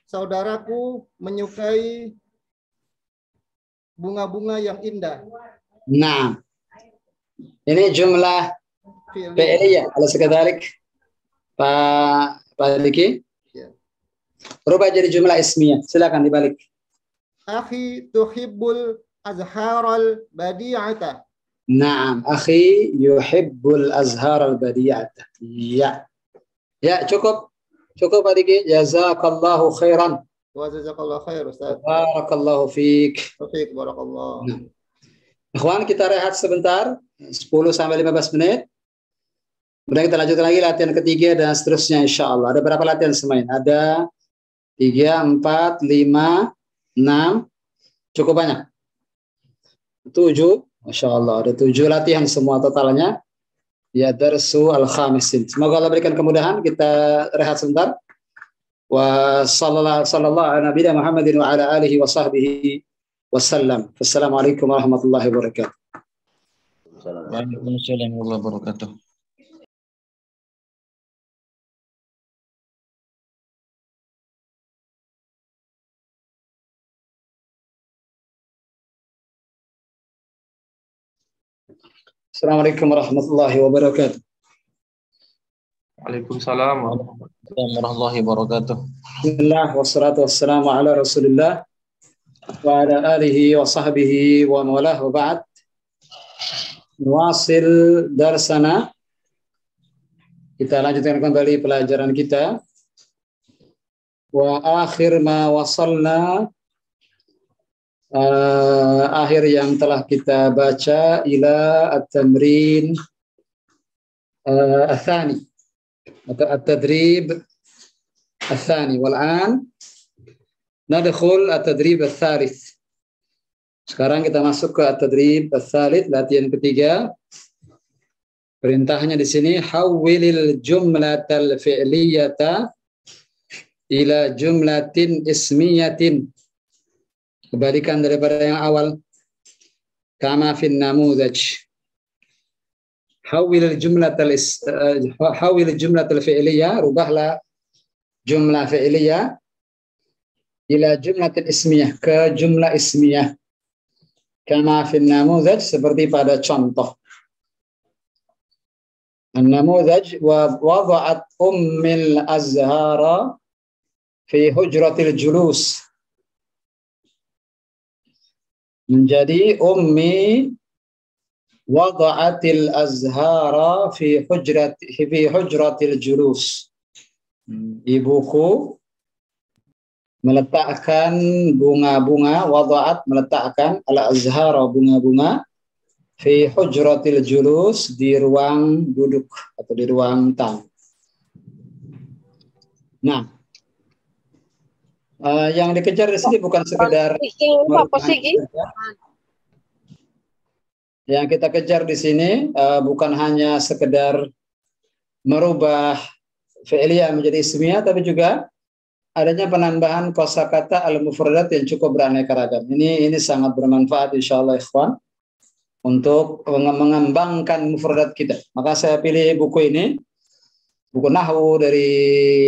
saudaraku menyukai bunga-bunga yang indah. nah. Ini jumlah fi'liyah. Kalau sekadalik Pak Diki. Ya. Rubah jadi jumlah ismiyah. Silakan dibalik. Akhi tuhibbul azharal badi'ata. Naam, akhi yuhibbul azhar al-badi'ata. Ya. Ya, cukup. Cukup Pak Diki. Jazakallahu khairan. Wa jazakallahu khair, Ustaz. Barakallahu fiik. Taufik, barakallah. Nah. Ikhwan, kita rehat sebentar. 10 sampai 15 menit. Kemudian kita lanjutkan lagi latihan ketiga dan seterusnya insya Allah. Ada berapa latihan semain? Ada 3, 4, 5, 6. Cukup banyak. 7. Masya Allah. Ada 7 latihan semua totalnya. Ya darsu al-khamisin. Semoga Allah berikan kemudahan. Kita rehat sebentar. Wa sallallahu ala nabiyina Muhammadin wa ala alihi wa sahbihi wasallam. Wassalamualaikum warahmatullahi wabarakatuh. Waalaikumsalam warahmatullahi wabarakatuh. Assalamualaikum warahmatullahi wabarakatuh. Waalaikumsalam. Warahmatullahi wabarakatuh. Bismillah wassalatu wassalamu ala Rasulillah wa ala alihi wa sahbihi wa mawalah wa ba'd. Nuwasil darsana. Kita lanjutkan kembali pelajaran kita. Wa akhir ma wasalna, akhir yang telah kita baca ila at-tamrin athani atau at-tadrib athani. Wal'an nadkhul at-tadrib ats-tsalits. Sekarang kita masuk ke at-tadrib ats-tsalits, latihan ketiga. Perintahnya di sini hawwilil jumlatal fi'liyata ila jumlatin ismiyatin. Kebalikan daripada yang awal. Kama fin namudaj. Hawwilil jumlatal fi'liyah, rubahlah jumlah fi'liyah ila jumlatin ismiyah, ke jumlah ismiyah. Kama fin namudaj, seperti pada contoh. An-namudaj wa wada'at ummil azhara fi hujratil julus. Menjadi ummi wada'atil azhara fi hujratil julus. Ibuku meletakkan bunga-bunga, wada'at meletakkan al-azhara bunga-bunga fi hujratil julus, di ruang duduk atau di ruang tamu. Nah, yang dikejar di sini bukan sekedar yang kita kejar di sini bukan hanya sekedar merubah fi'liyah menjadi ismiyah, tapi juga adanya penambahan kosakata al-mufradat yang cukup beraneka ragam. Ini sangat bermanfaat insyaallah ikhwan untuk mengembangkan mufradat kita. Maka saya pilih buku ini, buku nahwu dari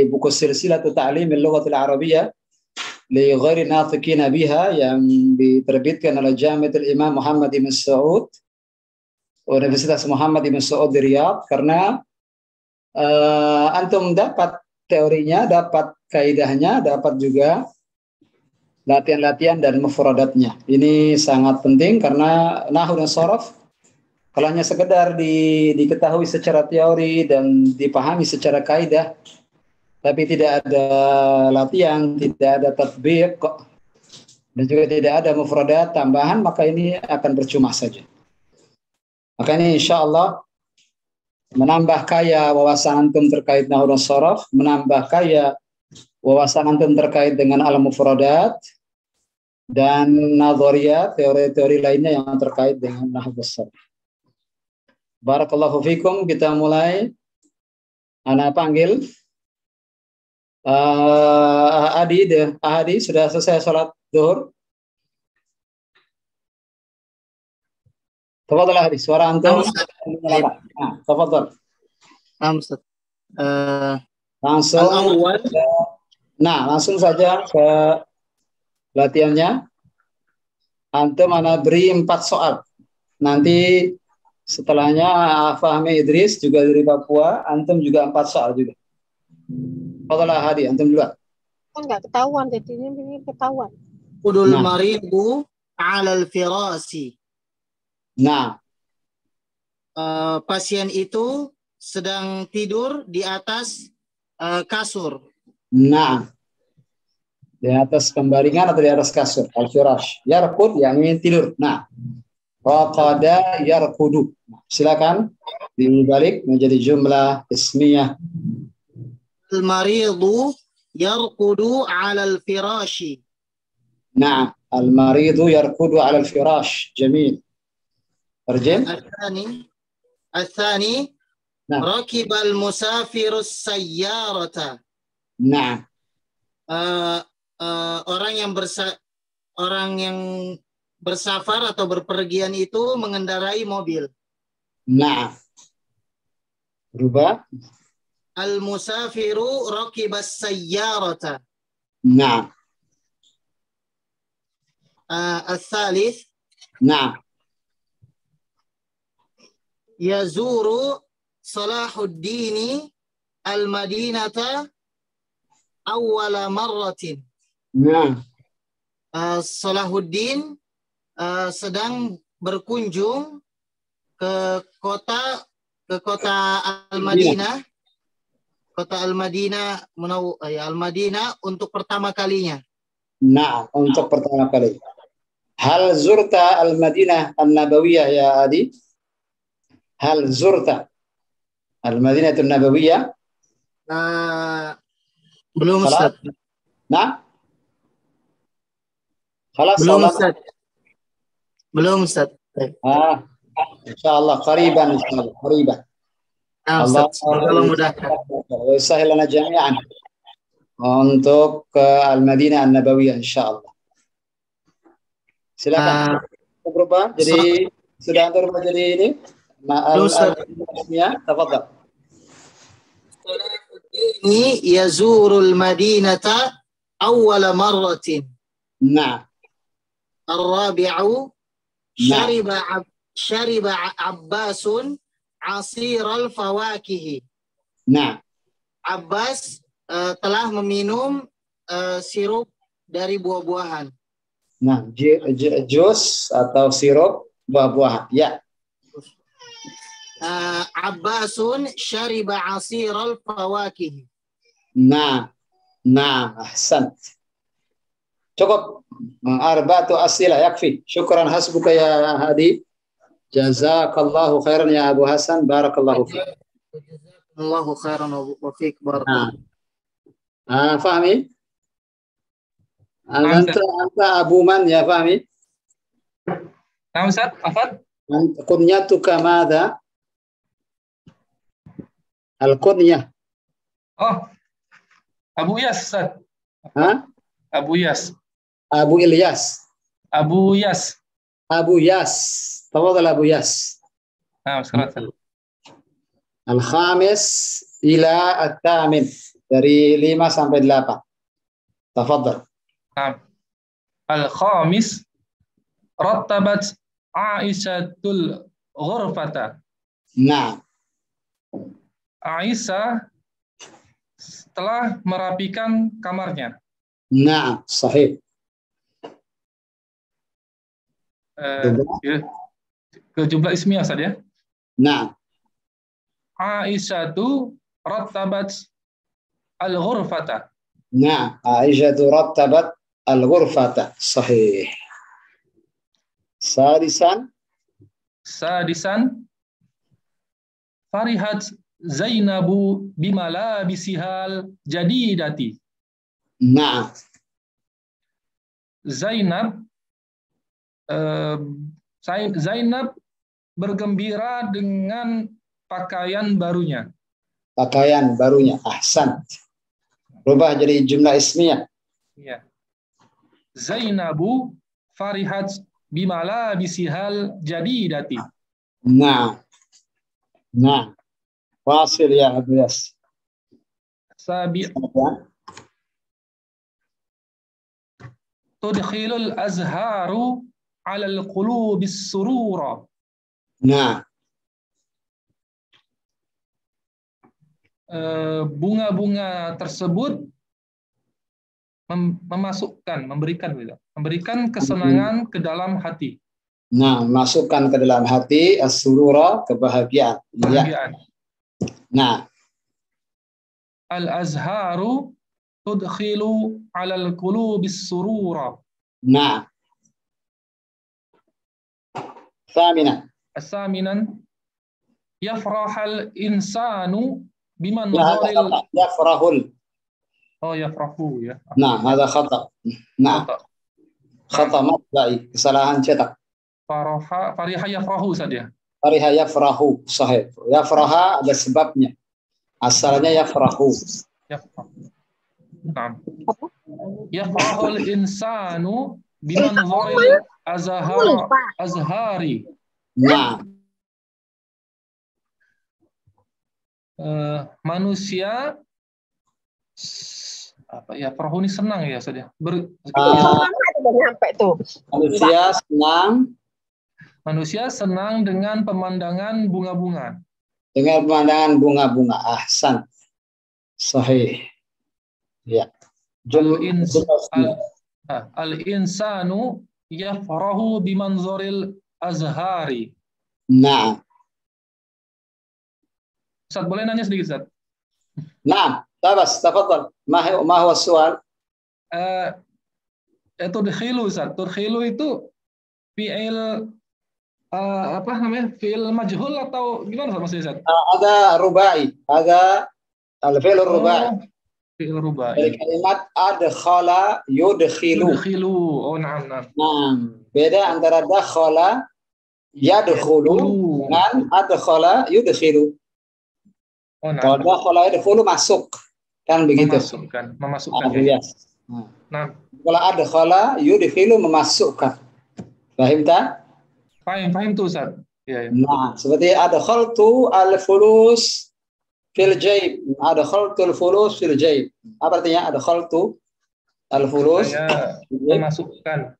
buku Silsilatu Ta'limil Lughatil Arabiyyah li ghairi nathiqina biha, yang diterbitkan oleh Jami'atul Imam Muhammad bin Saud. Universitas Muhammad Ibn Saud di Riyadh, karena antum dapat teorinya, dapat kaidahnya, dapat juga latihan-latihan dan mufradatnya. Ini sangat penting karena nahwu dan sharaf kalau hanya sekedar diketahui secara teori dan dipahami secara kaidah, tapi tidak ada latihan, tidak ada tatbiq, dan juga tidak ada mufradat tambahan, maka ini akan percuma saja. Maka ini insya Allah menambah kaya wawasan antum terkait nahwu dan sharaf, menambah kaya wawasan antum terkait dengan al-mufradat dan nadhariyat, teori-teori lainnya yang terkait dengan nahwu dan sharaf. Barakallahu fikum, kita mulai. Ana panggil Ahadi sudah selesai sholat zuhur. Tafadhal Ahadi, suara antum. Tafadhal. Ustaz. Langsung. Nah, langsung saja ke latihannya. Antum ana beri 4 soal. Nanti setelahnya Fahmi Idris juga dari Papua, antum juga 4 soal juga. Fadhal Hadi, antum duluan. Kan nggak ketahuan, jadi ini ketahuan. Udul maridu 'alal firasi. Nah, pasien itu sedang tidur di atas kasur. nah, di atas pembaringan atau di atas kasur, al-firash. Yarqud yang ingin tidur. Nah, raqada yarqudu. Silakan dibalik menjadi jumlah ismiyah. Al-maridu yarqudu 'alal firashi. Nah, al-maridu yarqudu 'alal firash. Jamil. Terjem. Al-thani rakibal musafirus sayyarata. Nah, orang yang bersafar atau berpergian itu mengendarai mobil. Nah, berubah. Al-musafiru rakibas sayyarata. Nah. Al-thalith. Nah. Yazuru Salahuddin al-Madinata awwala marratin. Nah. Salahuddin sedang berkunjung ke kota Al-Madinah, Al-Madinah untuk pertama kalinya. Nah, untuk pertama kali. Hal zurta Al-Madinah An-Nabawiyah ya Adi? Hal zurta Al-Madinah An-Nabawiyah? Belum Ustaz. Nah? Khalas, belum Ustaz. Insyaallah qariban, insyaallah qariban. Allah mudahkan. Wa yusahhilana jami'an untuk ke Al-Madinah An-Nabawiyah insyaallah. Silakan. Berubah jadi sudah berubah jadi ini. Al-Madinah, tafadhal. Ini yazurul Madinata awwala marratin. Nah. Ar-rabi'u syariba Abbasun asiral fawakihi. Nah, Abbas telah meminum sirup dari buah-buahan. Nah, jus atau sirup buah-buahan. Ya. Abbasun syariba asiral fawakihi. Nah, ahsan. Cukup. Arba'atu as'ilah yakfi. Syukran hasbuka ya Hadi. Jazakallahu khairan ya Abu Hasan. Barakallahu fiik. Jazakallahu khairan wa fiik. Barakallahu. Fahmi? Anta Abu Man ya Fahmi? Nah Ustaz, Afad? Kunyatuka madha? Al-kunyah. Oh, Abu Yas, Ustaz. Abu Yas. Abu Ilyas. Abu Yas. Abu Yas. Tafadhal Abu Yas. Nah, sekarang. Al-khamis ila at-tamin. Dari 5 sampai 8. Tafadhal. Nah. Al-khamis rattabat Aisyah ghurfata. Nah, Aisyah telah merapikan kamarnya. nah, sahih. Ke jumlah ismiyah saja. Nah, Aisyatu rattabat al-ghurfata. nah, Aisyah rattabat al-ghurfata. Sahih. Sadisan, farihat Zainabu bimalabisihal jadidati. nah, Zainab bergembira dengan pakaian barunya. Pakaian barunya. Ahsan. Rubah jadi jumlah ismiyah. Ya. Zainabu farihat bimalabisihal jadidati. Nah. Nah. Wasil ya Abu Yas. Tudkhilul azharu alal qulubis surura. Nah. Bunga-bunga tersebut memberikan kesenangan ke dalam hati. Nah, masukkan ke dalam hati as-surura, kebahagiaan. Ya. Nah, al-azharu tudkhilu 'alal qulubis surura. Nah. Saminan yafrahal insanu biman yafrahul. Oh, yafrahu ya. Nah, ada khata. Nah. Khata matba'i, kesalahan cetak. Fariha yafrahu saja. Fariha yafrahu, sahih. Yafraha ada sebabnya. Asalnya yafrahu. Nah. Yafrahul insanu bimanzaril azhari. Nah. Manusia apa ya, perahu ini senang ya saja. Manusia senang dengan pemandangan bunga-bunga. Dengan pemandangan bunga-bunga. Ahsan. Sahih. Ya. Al-insanu yafrahu bimanzaril azhari. Nah. Ustaz, boleh nanya sedikit, Ustaz? Nah, tabas, tafadhal. Ma huwa soal? Tudkhilu, Ustaz. Tudkhilu itu fi'il apa namanya? Fi'il majhul atau gimana maksudnya, Ustaz? Ada rubai, ada al-fi'il rubai. Fi'il rubai. Dari kalimat adkhala yudkhilu. Yudkhilu. Oh, na'am. Nah, beda antara dakhala yadkhulu dengan adkhala yudkhilu. Oh, nah. Kalau dakhala yadkhulu masuk, kan begitu. Memasukkan. Yes. Nah. Kalau adkhala yudkhilu memasukkan. Paham tak? Paham tuh, Ustaz. Ya. Nah, seperti adkhaltu al-fulus fil jaib. Adkhaltu al-fulus fil jaib. Apa artinya adkhaltu al-fulus? Saya memasukkan.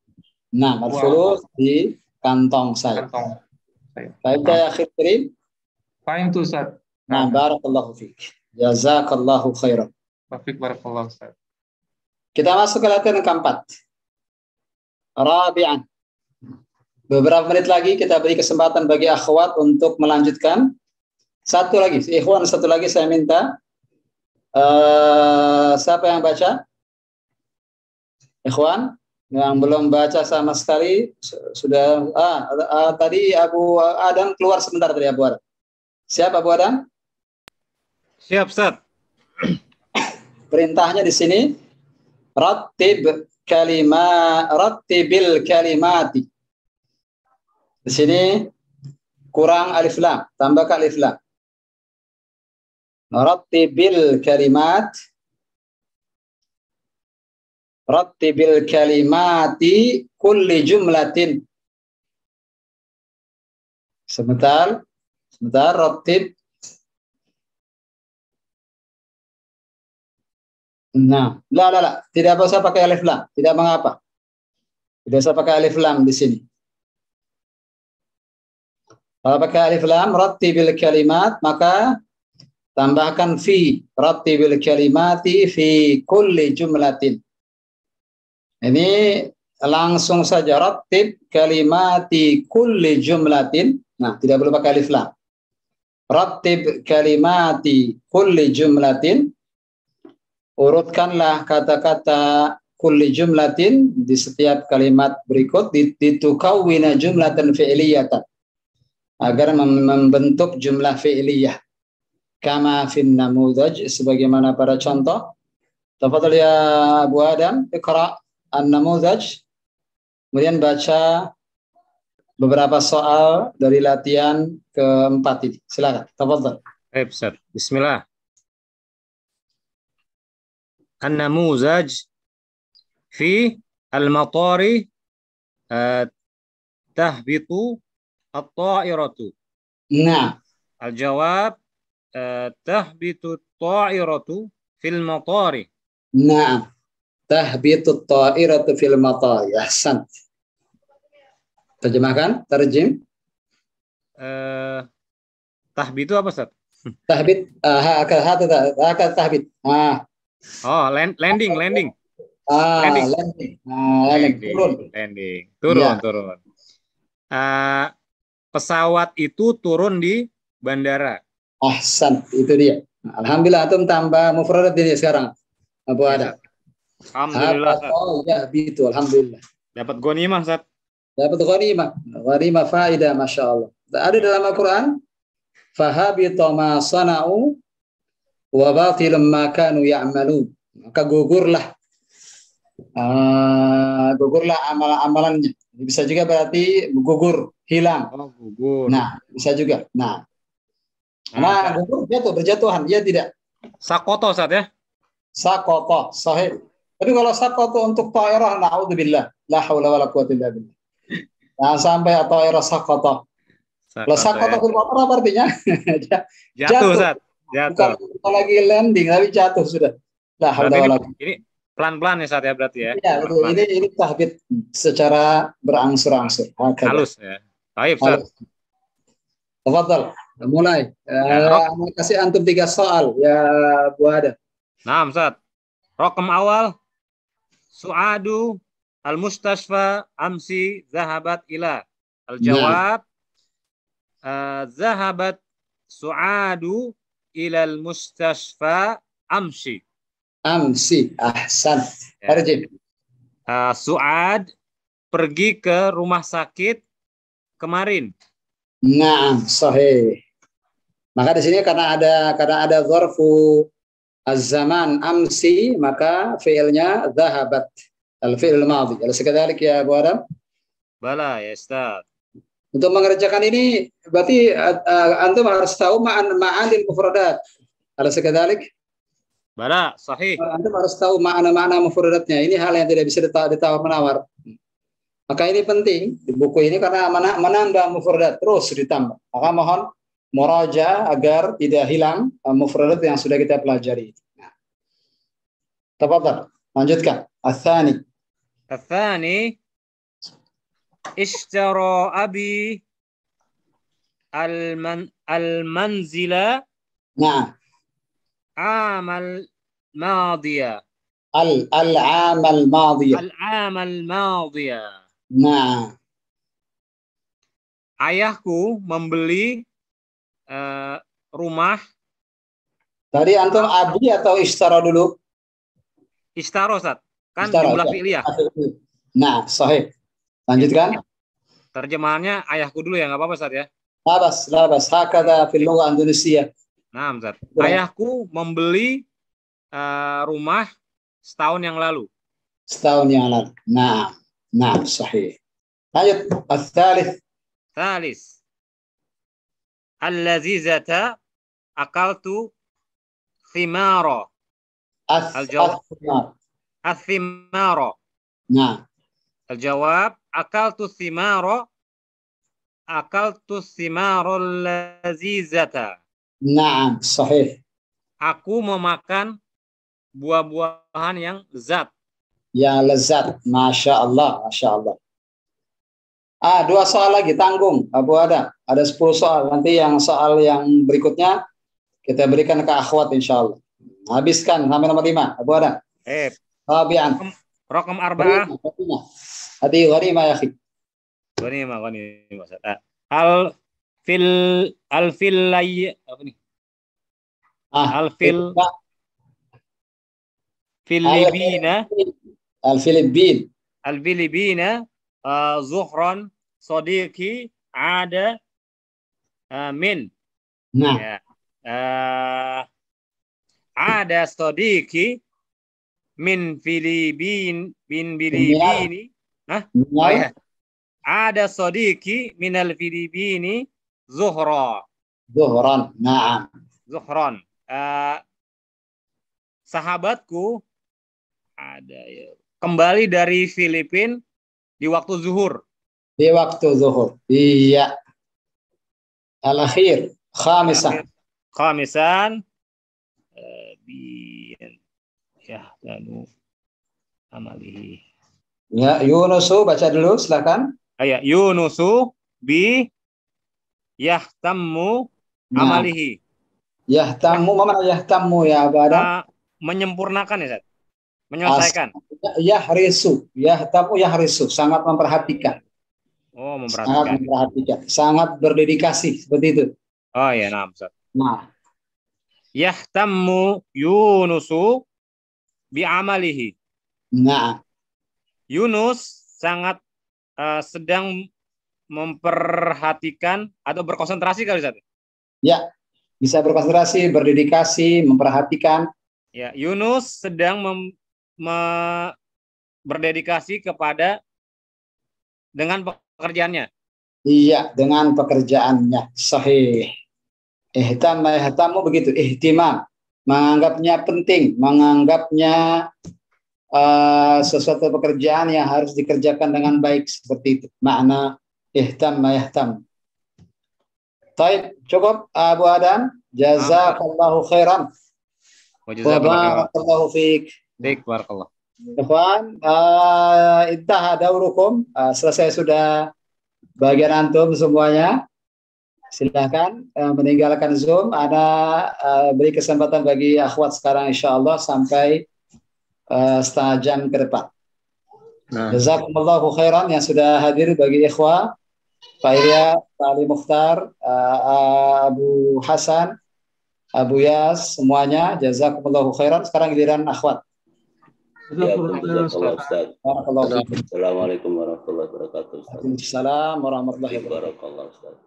Nah, al-fulus di kantong saya. Paham tak ya, akhir kirim? Paham tuh, Ustaz. Nah, barakallahu fiik. Jazakallahu khairan. Barakallahu, Ustaz. Kita masuk ke latihan yang keempat. Rabi'an. Beberapa menit lagi kita beri kesempatan bagi akhwat untuk melanjutkan. Satu lagi, ikhwan, satu lagi saya minta. Siapa yang baca? Ikhwan, yang belum baca sama sekali sudah. Tadi Abu Adam keluar sebentar dari Abu Adam. Siapa Abu Adam? Siap, Ustaz. Perintahnya di sini rattibil kalimati. Di sini kurang alif lam, tambah alif lam. Rattibil kalimati kulli jumlatin. Sebentar, rattib. Nah, la, tidak usah pakai alif lam, tidak mengapa. Tidak usah pakai alif lam di sini. Kalau pakai alif lam, rattibil kalimat, maka tambahkan fi. Rattibil kalimati fi kulli jumlatin. Ini langsung saja. Rattib kalimati kulli jumlatin. Nah, tidak perlu pakai alif lam. Rattib kalimati kulli jumlatin. Urutkanlah kata-kata kulli jumlatin di setiap kalimat berikut. Ditukawwina jumlatan fi'liyatan. Agar membentuk jumlah fi'liyah. Kama fin namudaj, sebagaimana pada contoh. Tafadhal ya Abu Adam, iqra an-namudaj. Kemudian baca beberapa soal dari latihan keempat ini. Silakan. Tafadhal. Baik, Ustaz. Bismillah. An-namuzaj fi al-matari tahbitu at-ta'iratu. Nah. Al-jawab tahbitu at-ta'iratu fil matari. Nah. Tahbitu at-ta'iratu fil matari. Ahsan. Terjemahkan, terjem. Tahbitu apa, Ustaz? Tahbit, tahbit. Oh, landing. Landing. Turun. Pesawat itu turun di bandara. Ahsan, itu dia. Alhamdulillah, antum tambah mufradat ini sekarang. Abu Adam. Alhamdulillah. Oh ya, itu alhamdulillah. Dapat ghanimah, Ustaz. Dapat ghanimah faidah, masya Allah. Ada dalam Al-Quran, fahabita ma sana'u wa batilum ma kanu ya'malun. Maka gugurlah amalan-amalannya. Bisa juga berarti gugur, hilang. Oh, gugur. Nah, bisa juga. Nah, gugur berjatuhan, dia tidak. Sakoto, Ustaz ya? Sakoto, sahih. Tapi kalau sakoto untuk ta'irah, na'udzubillah, la haula wala quwwata illa billah. Nah, sampai ta'irah sakoto. Kalau sakoto fil matar apa artinya? Jatuh, Ustaz. Jatuh. Bukan lagi landing, tapi jatuh sudah. La haula wala quwwata. Ini pelan-pelan ya, Ustaz ya, berarti ya? Iya, betul. Ini tahbit secara berangsur-angsur. Halus ya. Baik, Ustaz. Tafadhal, mulai. Kasih antum 3 soal ya Bu Adam. Nah, Ustaz. Rokam awal, Su'adu al-mustashfa amsi zahabat ila. Al-jawab, zahabat Su'adu ila al-mustashfa amsi. Amsi, ahsan. Terjem. Su'ad pergi ke rumah sakit kemarin. Naam, sahih. Maka di sini karena ada zarfu az-zaman amsi, maka fi'ilnya zahabat. Al-fi'il madhi. Alas kadzalik ya Abu Adam? Bala ya, Ustaz. Untuk mengerjakan ini berarti antum harus tahu ma'anil mufradat. Alas kadzalik? Bala, sahih. Antum harus tahu makna-makna mufradatnya. Ini hal yang tidak bisa ditawar-menawar. Maka ini penting di buku ini karena menambah mufradat terus ditambah. Maka mohon muraja agar tidak hilang mufradat yang sudah kita pelajari. Nah. Tafadhal, lanjutkan. Athani ishtara abi al-manzila. Nah. Amal madiyah. Al-amal madiyah. Al-amal madiyah. Nah. Ayahku membeli rumah. Tadi antum abi atau ishtara dulu? Ishtara, Ustaz. Kan Ishtara, jumlah ya. fi'liyah. Nah, sahih. Lanjutkan. Terjemahannya ayahku dulu ya, nggak apa-apa, Ustaz ya. Labas. Hakada fil lugha Indonesia. Nah, Ustaz. Ayahku membeli rumah setahun yang lalu. Setahun yang lalu. Nah, sahih. Lanjut. Thalith. Al-lazizata akaltu thimara. Al-thimara. Nah. Al-jawab akaltu thimara al-lazizata. Nah, sahih. Aku memakan buah-buahan yang lezat. Yang lezat. Masya Allah. 2 soal lagi, tanggung Abu Adam. Ada 10 soal. Nanti yang soal yang berikutnya kita berikan ke akhwat insyaallah. Habiskan sampai nomor 5, Abu Adam. Rabi'an. Raqam 4. Hadi ghanimah ya akhi. Ghanimah Ustaz. Al fil lay apa nih? Al Filipina. Al Filipina zuhran sadiqi ada min. Nah. Ya. Ada sadiqi min Filipini. Hah? Oh, ya. Ada sadiqi minal Filipini zuhran. Na'am. Zuhran. Sahabatku ada ya, kembali dari Filipina di waktu zuhur. Di waktu zuhur. Iya. Al-akhir. Khamisan. Yahtanu amalihi. Ya, Yunusu baca dulu silakan. Yunusu bi yahtammu amalihi. Yahtammu, mana yahtammu ya Abu Adam? Menyempurnakan ya, Ustaz. Menyelesaikan. Yahrisu, yahtammu yahrisu, sangat memperhatikan. Oh, memperhatikan. Sangat memperhatikan, sangat berdedikasi seperti itu. Oh ya, nah, Ustaz. Nah. Yahtammu Yunusu bi amalihi. Nah. Yunus sangat sedang memperhatikan atau berkonsentrasi kali Ustaz. Ya, bisa berkonsentrasi, berdedikasi, memperhatikan. Ya, Yunus sedang berdedikasi kepada dengan pekerjaannya. Iya, dengan pekerjaannya. Sahih. Ihtammu begitu, ihtimam. Menganggapnya penting, menganggapnya sesuatu pekerjaan yang harus dikerjakan dengan baik seperti itu. Makna ihtam. Baik, cukup Abu Adam. Jazakallahu khairan. Wa barakallahu fiik. Baik, barakallah. Ikhwan, intaha daurukum. Selesai sudah bagian antum semuanya. Silakan meninggalkan Zoom. Ada beri kesempatan bagi akhwat sekarang insyaallah sampai setengah jam ke depan. Jazakumullahu khairan yang sudah hadir bagi ikhwah, Pak Ilya, Pak Ali Mukhtar, Abu Hasan, Abu Yas, semuanya. Jazakumullahu khairan. Sekarang giliran akhwat. Assalamualaikum warahmatullahi wabarakatuh. Waalaikumsalam warahmatullahi wabarakatuh. Barakallahu Ustaz.